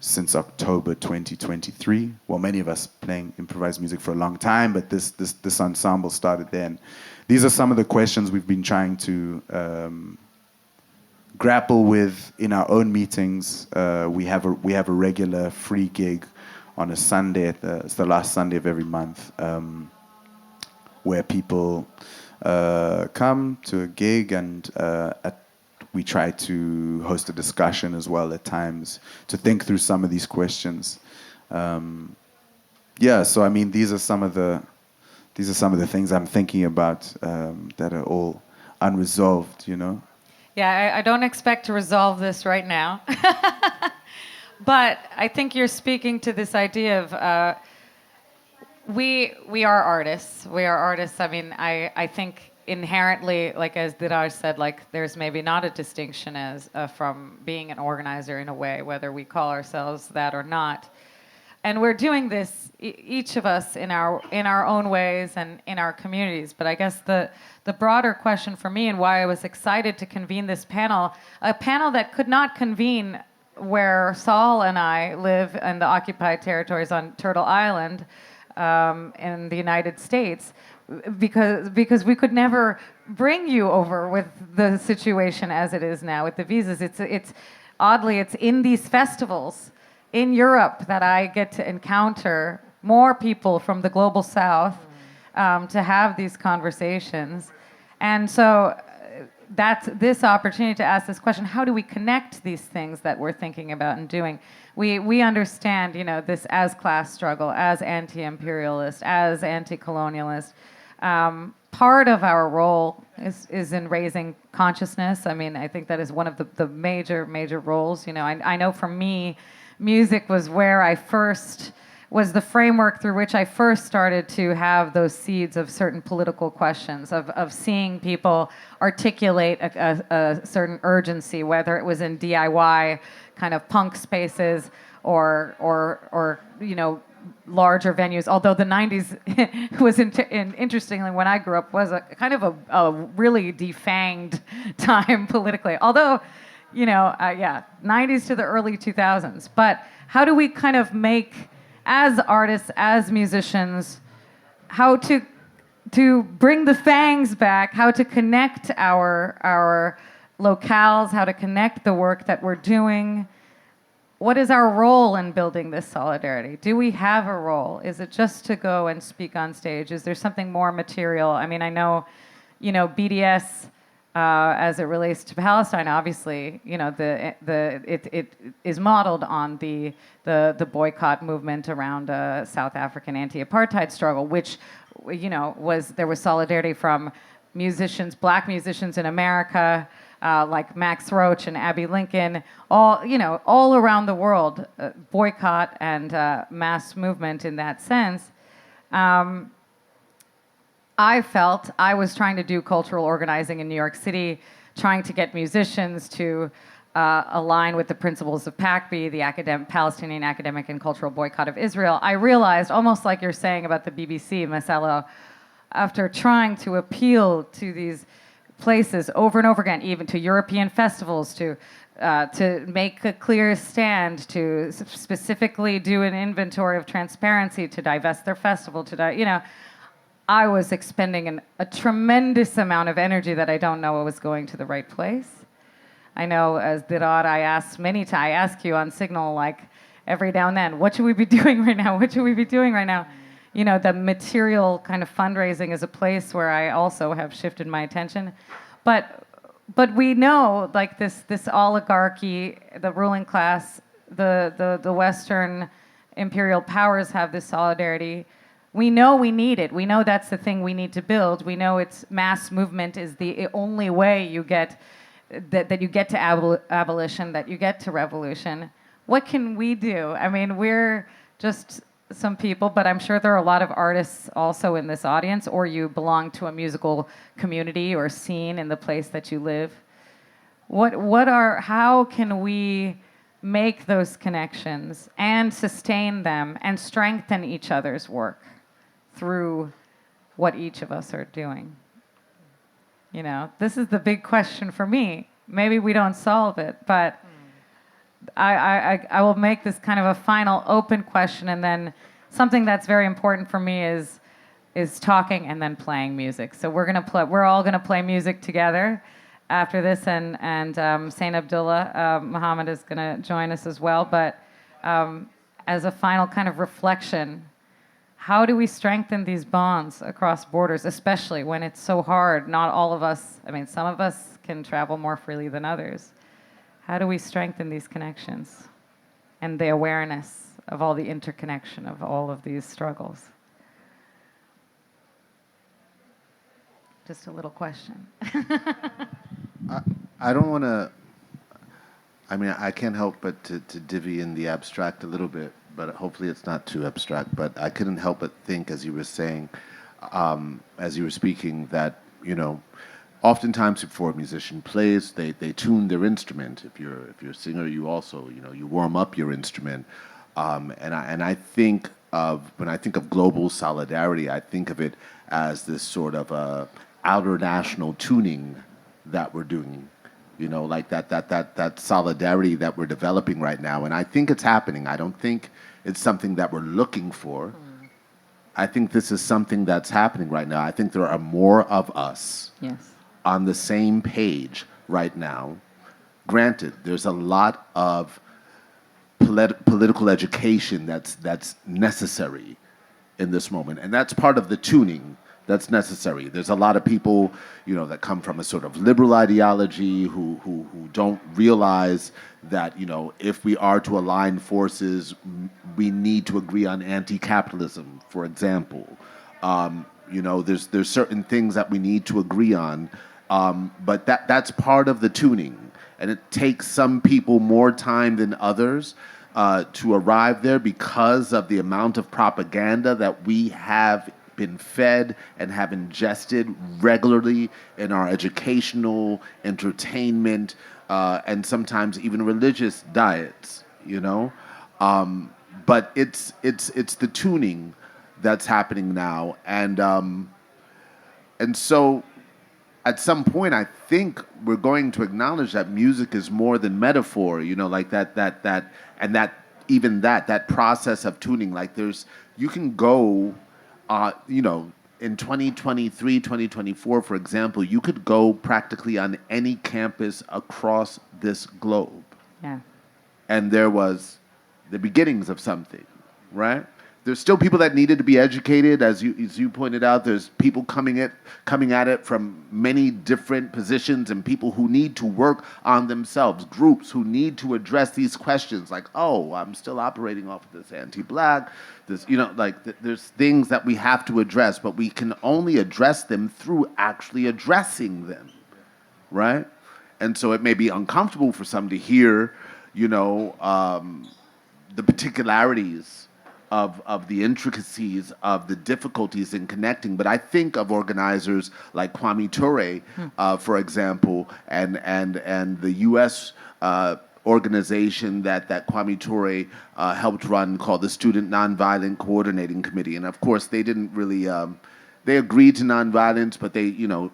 since October 2023. Well, many of us playing improvised music for a long time, but this ensemble started then. These are some of the questions we've been trying to grapple with in our own meetings. We have a regular free gig on a Sunday. It's the last Sunday of every month, where people come to a gig, and we try to host a discussion as well at times to think through some of these questions. So I mean, these are some of the things I'm thinking about that are all unresolved, you know. Yeah, I don't expect to resolve this right now. But I think you're speaking to this idea of we are artists. We are artists. I mean, I think inherently, like as Dirar said, like there's maybe not a distinction as from being an organizer in a way, whether we call ourselves that or not. And we're doing this, each of us in our own ways and in our communities. But I guess the broader question for me, and why I was excited to convene this panel, a panel that could not convene where Saul and I live in the occupied territories on Turtle Island in the United States, because we could never bring you over with the situation as it is now with the visas. It's oddly, it's in these festivals in Europe that I get to encounter more people from the global south to have these conversations. And so that's this opportunity to ask this question: how do we connect these things that we're thinking about and doing? We understand, you know, this as class struggle, as anti-imperialist, as anti-colonialist. Part of our role is in raising consciousness. I mean, I think that is one of the major roles. You know, I know for me, music was where I first was the framework through which I first started to have those seeds of certain political questions, of seeing people articulate a certain urgency, whether it was in DIY kind of punk spaces or you know, larger venues. Although the 90s was interestingly, when I grew up, was a kind of a really defanged time politically. Although, you know, 90s to the early 2000s. But how do we kind of make, as artists, as musicians, how to bring the fangs back, how to connect our locales, how to connect the work that we're doing? What is our role in building this solidarity? Do we have a role? Is it just to go and speak on stage? Is there something more material? I mean, I know, you know, BDS, as it relates to Palestine, obviously, you know, it is modeled on the boycott movement around South African anti-apartheid struggle, which, you know, there was solidarity from musicians, black musicians in America, like Max Roach and Abby Lincoln, all around the world, boycott and mass movement in that sense. I felt I was trying to do cultural organizing in New York City, trying to get musicians to align with the principles of PACB, the Palestinian Academic and Cultural Boycott of Israel. I realized, almost like you're saying about the BBC, Masello, after trying to appeal to these places over and over again, even to European festivals, to make a clear stand, to specifically do an inventory of transparency, to divest their festival, I was expending a tremendous amount of energy that I don't know was going to the right place. I know, as Dirar, I ask you on Signal, like, every now and then, what should we be doing right now? What should we be doing right now? You know, the material kind of fundraising is a place where I also have shifted my attention. But we know, like, this oligarchy, the ruling class, the Western imperial powers have this solidarity. We know we need it. We know that's the thing we need to build. We know it's mass movement is the only way you get that you get to abolition, that you get to revolution. What can we do? I mean, we're just some people, but I'm sure there are a lot of artists also in this audience, or you belong to a musical community or scene in the place that you live. How can we make those connections and sustain them and strengthen each other's work through what each of us are doing? You know, this is the big question for me. Maybe we don't solve it, but I will make this kind of a final open question, and then something that's very important for me is talking and then playing music. So we're all gonna play music together after this, and Saint Abdullah, Mohammad is gonna join us as well. But as a final kind of reflection, how do we strengthen these bonds across borders, especially when it's so hard? Not all of us, I mean, some of us can travel more freely than others. How do we strengthen these connections and the awareness of all the interconnection of all of these struggles? Just a little question. I don't want to, I mean, I can't help but to divvy in the abstract a little bit, but hopefully it's not too abstract. But I couldn't help but think, as you were saying, as you were speaking, that, you know, oftentimes before a musician plays, they tune their instrument. If you're a singer, you also, you know, you warm up your instrument. And I think of, when I think of global solidarity, I think of it as this sort of outernational tuning that we're doing, you know, like that solidarity that we're developing right now. And I think it's happening. I don't think it's something that we're looking for. I think this is something that's happening right now. I think there are more of us on the same page right now. Granted, there's a lot of political education that's necessary in this moment, and that's part of the tuning that's necessary. There's a lot of people, you know, that come from a sort of liberal ideology who don't realize that, you know, if we are to align forces, we need to agree on anti-capitalism, for example. You know, there's certain things that we need to agree on, but that's part of the tuning, and it takes some people more time than others to arrive there because of the amount of propaganda that we have been fed and have ingested regularly in our educational, entertainment, and sometimes even religious diets, you know? But it's the tuning that's happening now. And so at some point, I think we're going to acknowledge that music is more than metaphor, you know, like that process of tuning, like you can go, you know, in 2023, 2024, for example, you could go practically on any campus across this globe. Yeah. And there was the beginnings of something, right? There's still people that needed to be educated, as you pointed out. There's people coming at it from many different positions, and people who need to work on themselves, groups who need to address these questions, like, oh, I'm still operating off of this anti-black, this, you know, like there's things that we have to address, but we can only address them through actually addressing them, right? And so it may be uncomfortable for some to hear, you know, the particularities of the intricacies of the difficulties in connecting. But I think of organizers like Kwame Ture, for example, and the U.S. Organization that Kwame Ture helped run, called the Student Nonviolent Coordinating Committee. And of course, they didn't really, they agreed to nonviolence, but they, you know,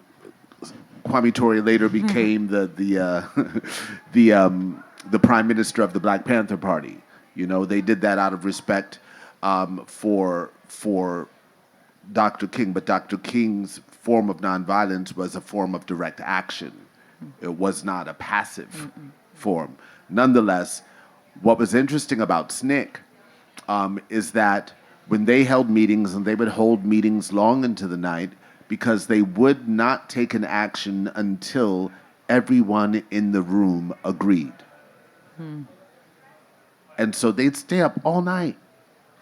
Kwame Ture later became the prime minister of the Black Panther Party. You know, they did that out of respect for Dr. King, but Dr. King's form of nonviolence was a form of direct action. It was not a passive form. Nonetheless, what was interesting about SNCC is that when they held meetings, and they would hold meetings long into the night, because they would not take an action until everyone in the room agreed. And so they'd stay up all night,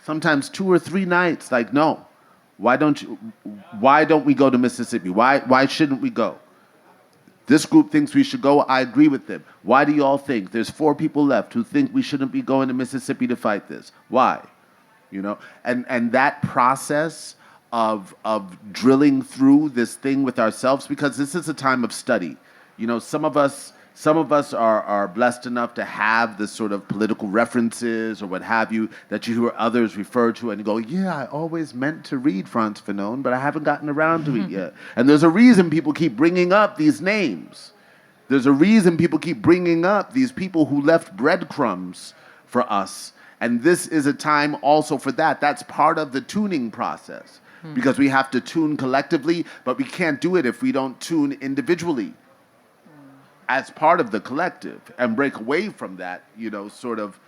sometimes 2 or 3 nights, like, no, why don't we go to Mississippi? Why shouldn't we go? This group thinks we should go. I agree with them. Why do you all think? There's 4 people left who think we shouldn't be going to Mississippi to fight this. Why? You know, and that process of drilling through this thing with ourselves, because this is a time of study. You know, some of us some of us are blessed enough to have the sort of political references or what have you that you hear others refer to and you go, yeah, I always meant to read Frantz Fanon, but I haven't gotten around to it yet. And there's a reason people keep bringing up these names. There's a reason people keep bringing up these people who left breadcrumbs for us. And this is a time also for that. That's part of the tuning process because we have to tune collectively, but we can't do it if we don't tune individually as part of the collective and break away from that, you know, sort of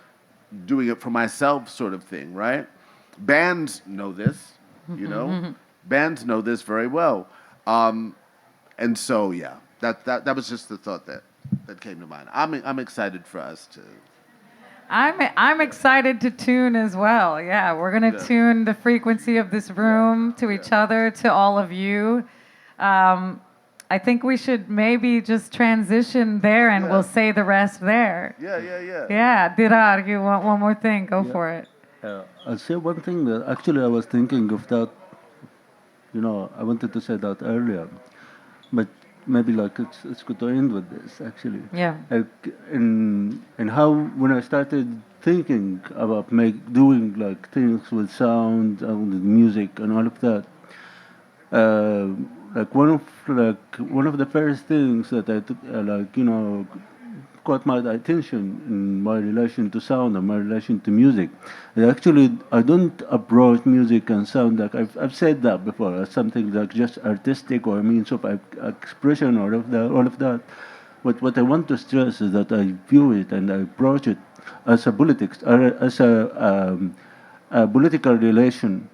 doing it for myself sort of thing, right? Bands know this, you know? Bands know this very well. And so, yeah, that was just the thought that came to mind. I'm excited for us to... I'm excited to tune as well. Yeah, we're gonna tune the frequency of this room to each other, to all of you. I think we should maybe just transition there, and we'll say the rest there. Yeah, Dirar, you want one more thing? Go for it. I'll say one thing that actually I was thinking of that. You know, I wanted to say that earlier, but maybe like it's good to end with this actually. Yeah. Like in how when I started thinking about doing like things with sound and with music and all of that, like one of the first things that I took, like, you know, caught my attention in my relation to sound and my relation to music. And actually, I don't approach music and sound like I've said that before as something like just artistic or a means of expression or all of that. But what I want to stress is that I view it and I approach it as a politics, or as a political relation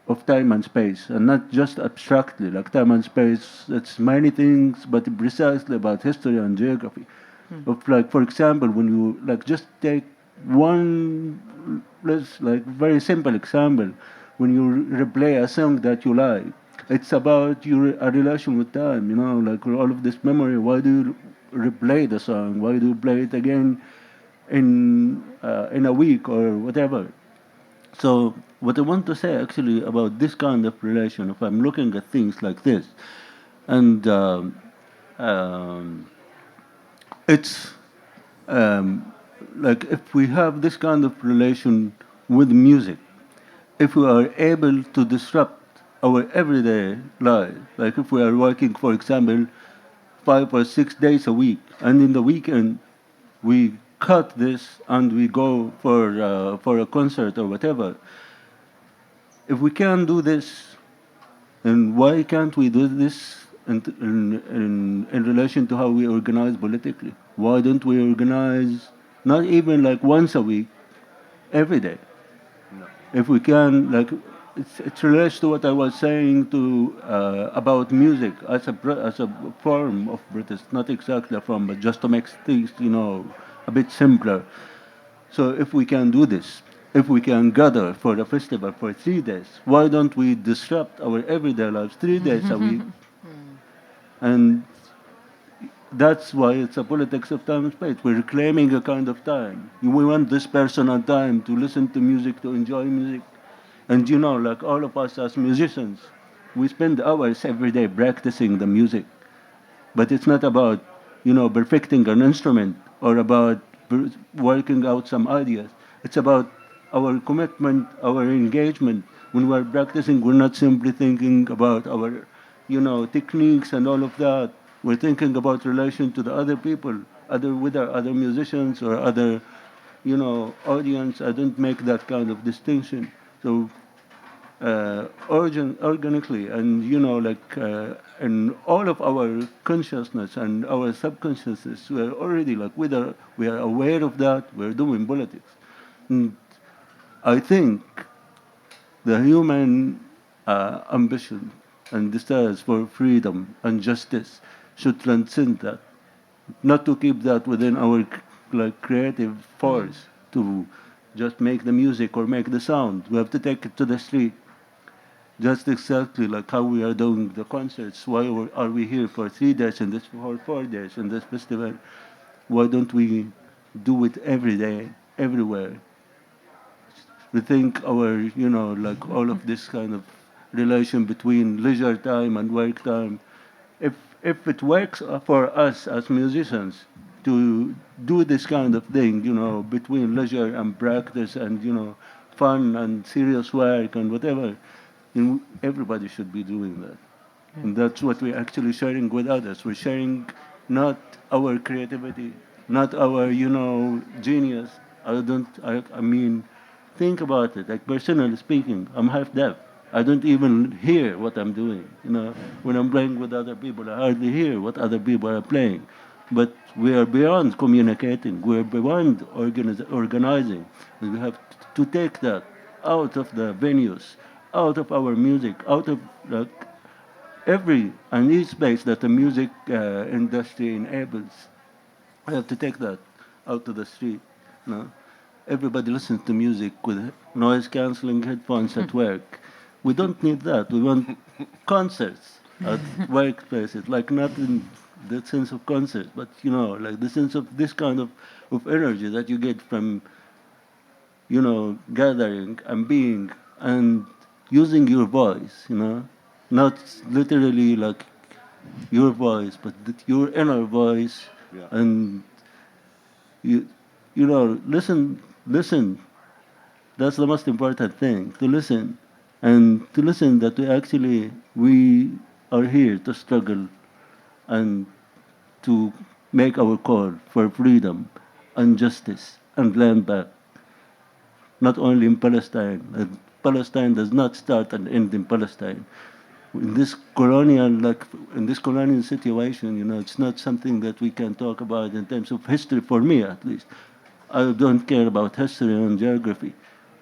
of time and space, and not just abstractly, like time and space, it's many things, but precisely about history and geography. Of like, for example, when you like just take one, let's like very simple example, when you replay a song that you like, it's about a relation with time, you know, like all of this memory. Why do you replay the song? Why do you play it again in a week or whatever? So what I want to say actually about this kind of relation, if I'm looking at things like this, and it's like if we have this kind of relation with music, if we are able to disrupt our everyday life, like if we are working, for example, 5 or 6 days a week, and in the weekend we cut this and we go for a concert or whatever. If we can do this, then why can't we do this in relation to how we organize politically? Why don't we organize not even like once a week, every day? No. If we can, like, it relates to what I was saying about music as a form of protest, not exactly a form, but just to make things, you know, a bit simpler. So if we can do this, if we can gather for a festival for 3 days, why don't we disrupt our everyday lives 3 days a week? And that's why it's a politics of time and space. We're reclaiming a kind of time. We want this personal time to listen to music, to enjoy music. And you know, like all of us as musicians, we spend hours every day practicing the music. But it's not about, you know, perfecting an instrument or about working out some ideas. It's about our commitment, our engagement. When we're practicing, we're not simply thinking about our, you know, techniques and all of that. We're thinking about relation to the other people, with our other musicians or other, you know, audience. I don't make that kind of distinction. So organically, and you know, like in all of our consciousness and our subconsciousness, we are already like we are aware of that. We're doing politics. And I think the human ambition and desires for freedom and justice should transcend that, not to keep that within our like creative force to just make the music or make the sound. We have to take it to the street. Just exactly like how we are doing the concerts. Why are we here for 3 days and this for 4 days in this festival? Why don't we do it every day, everywhere? We think our, you know, like all of this kind of relation between leisure time and work time. If it works for us as musicians, to do this kind of thing, between leisure and practice and, fun and serious work and whatever. Everybody should be doing that. And that's what we're actually sharing with others. We're sharing not our creativity, not our, genius. I mean, think about it. Like, personally speaking, I'm half deaf. I don't even hear what I'm doing. When I'm playing with other people, I hardly hear what other people are playing. But we are beyond communicating. We're beyond organizing. We have to take that out of the venues, out of our music, out of every and each space that the music industry enables. We have to take that out to the street. Everybody listens to music with noise cancelling headphones at work. We don't need that. We want concerts at workplaces, like not in the sense of concert, but like the sense of this kind of energy that you get from gathering and being and using your voice, not literally like your voice, but your inner voice, and listen. That's the most important thing, to listen, and to listen that we are here to struggle and to make our call for freedom and justice and land back. Not only in Palestine. Palestine does not start and end in Palestine. In this colonial situation, it's not something that we can talk about in terms of history, for me at least. I don't care about history and geography.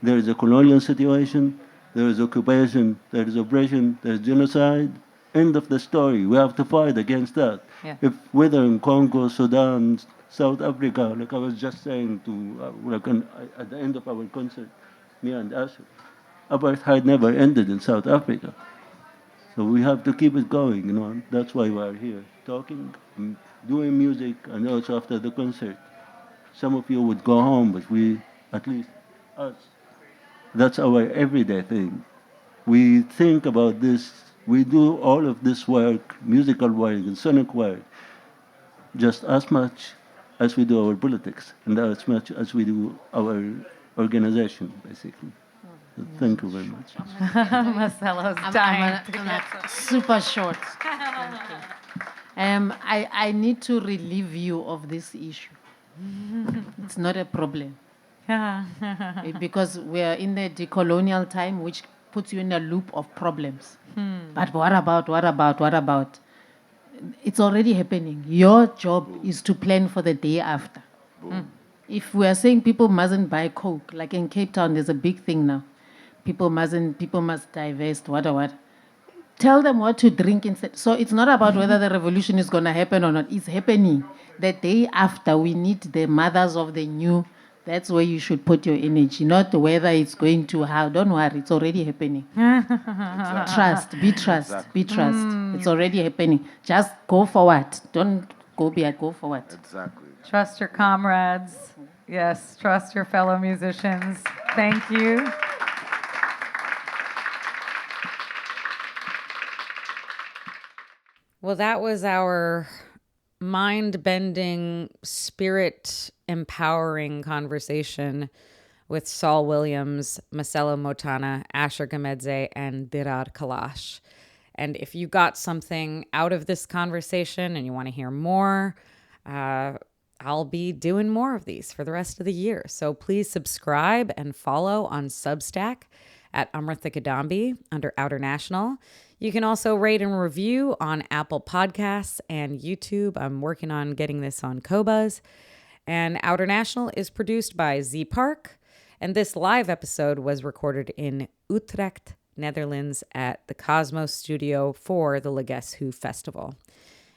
There is a colonial situation, there is occupation, there is oppression, there is genocide. End of the story. We have to fight against that. Yeah. Whether in Congo, Sudan, South Africa, like I was just saying at the end of our concert, me and Asher, apartheid never ended in South Africa. So we have to keep it going, That's why we are here, talking, doing music, and also after the concert. Some of you would go home, but at least us, that's our everyday thing. We think about this, we do all of this work, musical work and sonic work, just as much as we do our politics, and as much as we do our organization, basically. So thank you very much. Masello's dying. I'm super short. Thank you. I need to relieve you of this issue. It's not a problem. Because we are in the decolonial time, which puts you in a loop of problems. But what about? It's already happening. Your job is to plan for the day after. If we are saying people mustn't buy Coke, like in Cape Town, there's a big thing now. People must divest, what. Tell them what to drink instead. So it's not about whether the revolution is going to happen or not. It's happening. The day after, we need the mothers of the new. That's where you should put your energy, not whether it's going to how. Don't worry, it's already happening. Be trust. It's already happening. Just go forward. Don't go back, go forward. Exactly. Trust your comrades. Yes, trust your fellow musicians. Thank you. Well, that was our mind-bending, spirit-empowering conversation with Saul Williams, Masello Motana, Asher Gamedze, and Dirar Kalash. And if you got something out of this conversation and you want to hear more, I'll be doing more of these for the rest of the year. So please subscribe and follow on Substack at Amritha Kadambi under Outernational. You can also rate and review on Apple Podcasts and YouTube. I'm working on getting this on Qobuz. And Outernational is produced by Z Park. And this live episode was recorded in Utrecht, Netherlands at the Cosmos Studio for the Legeshu Festival.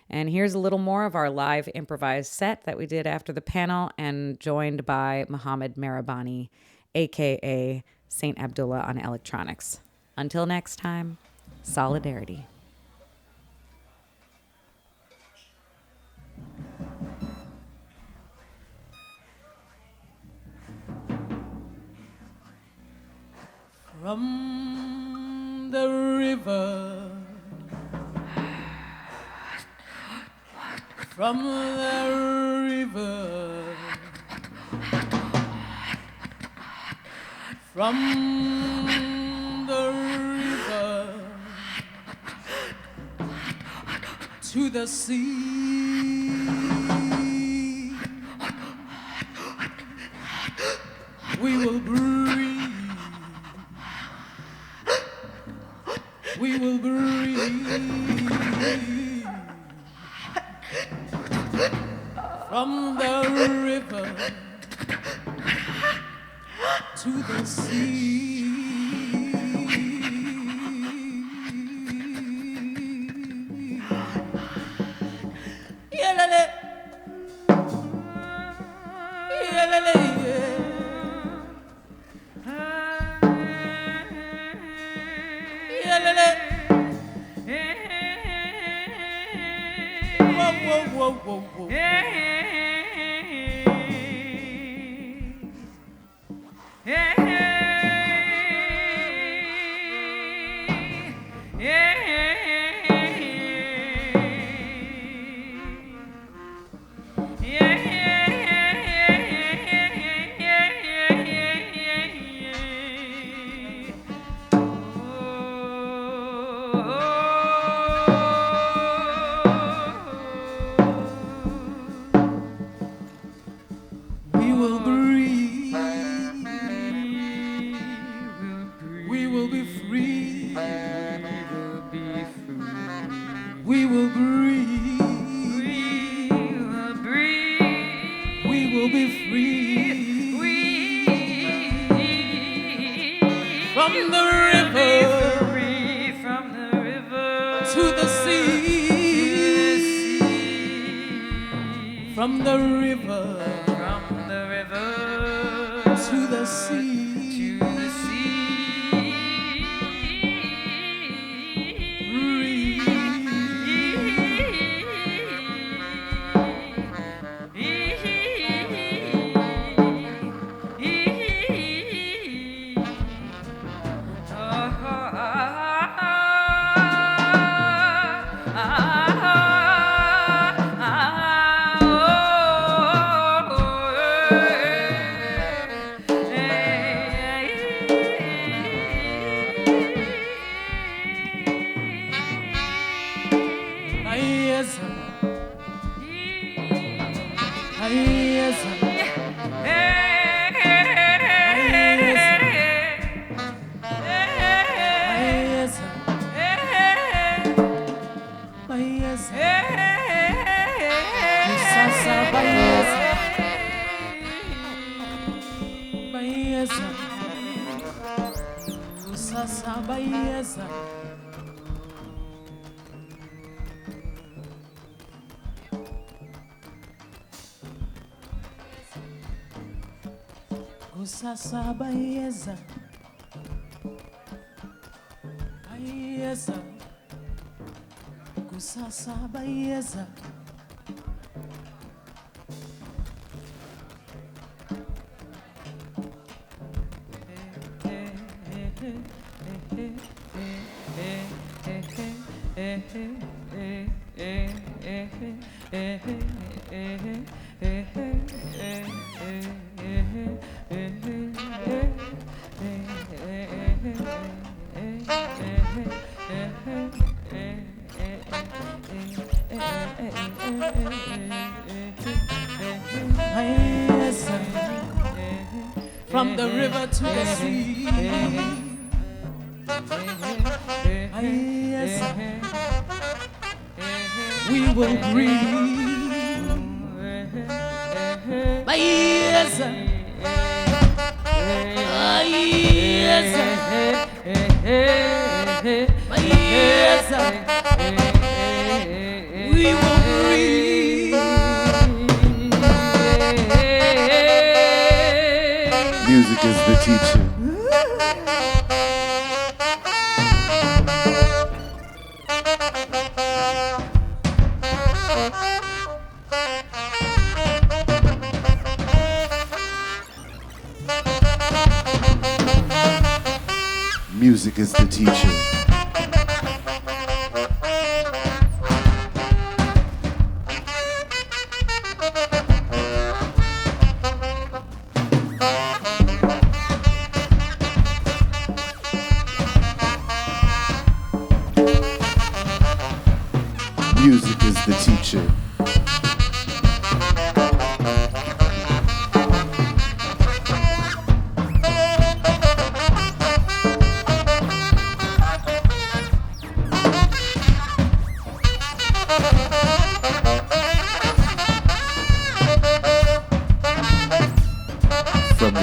And here's a little more of our live improvised set that we did after the panel and joined by Mohammad Mehrabani, a.k.a. Saint Abdullah on electronics. Until next time, solidarity. From the river from the river, from the river to the sea. We will breathe. We will breathe. From the river to the sea. Yelele. Yelele, yeah. Yelele. Whoa, whoa, whoa, whoa, whoa. We will breathe. We will be free. We will breathe. We will be free. From the river to the sea. From the river to the sea. Sasa bayeza, bayeza, kusasa bayeza. From the river to the sea. We will breathe. We will breathe. Music is the teacher. Music is the teacher.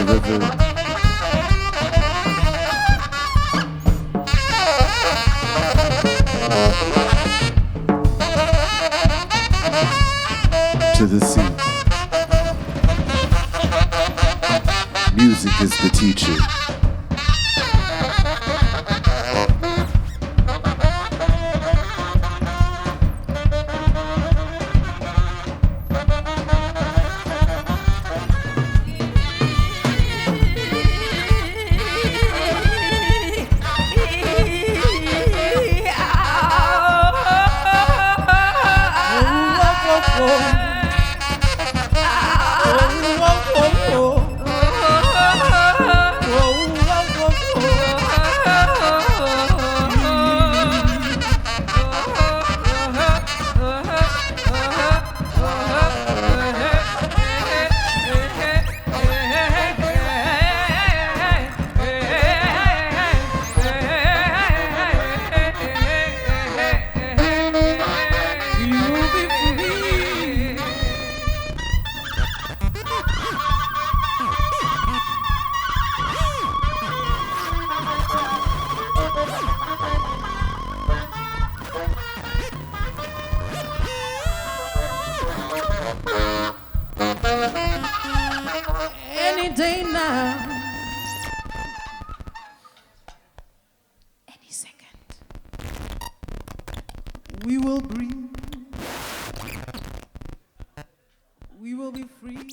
river. To the sea. Music is the teacher. Any day now. Any second. We will breathe. We will be free.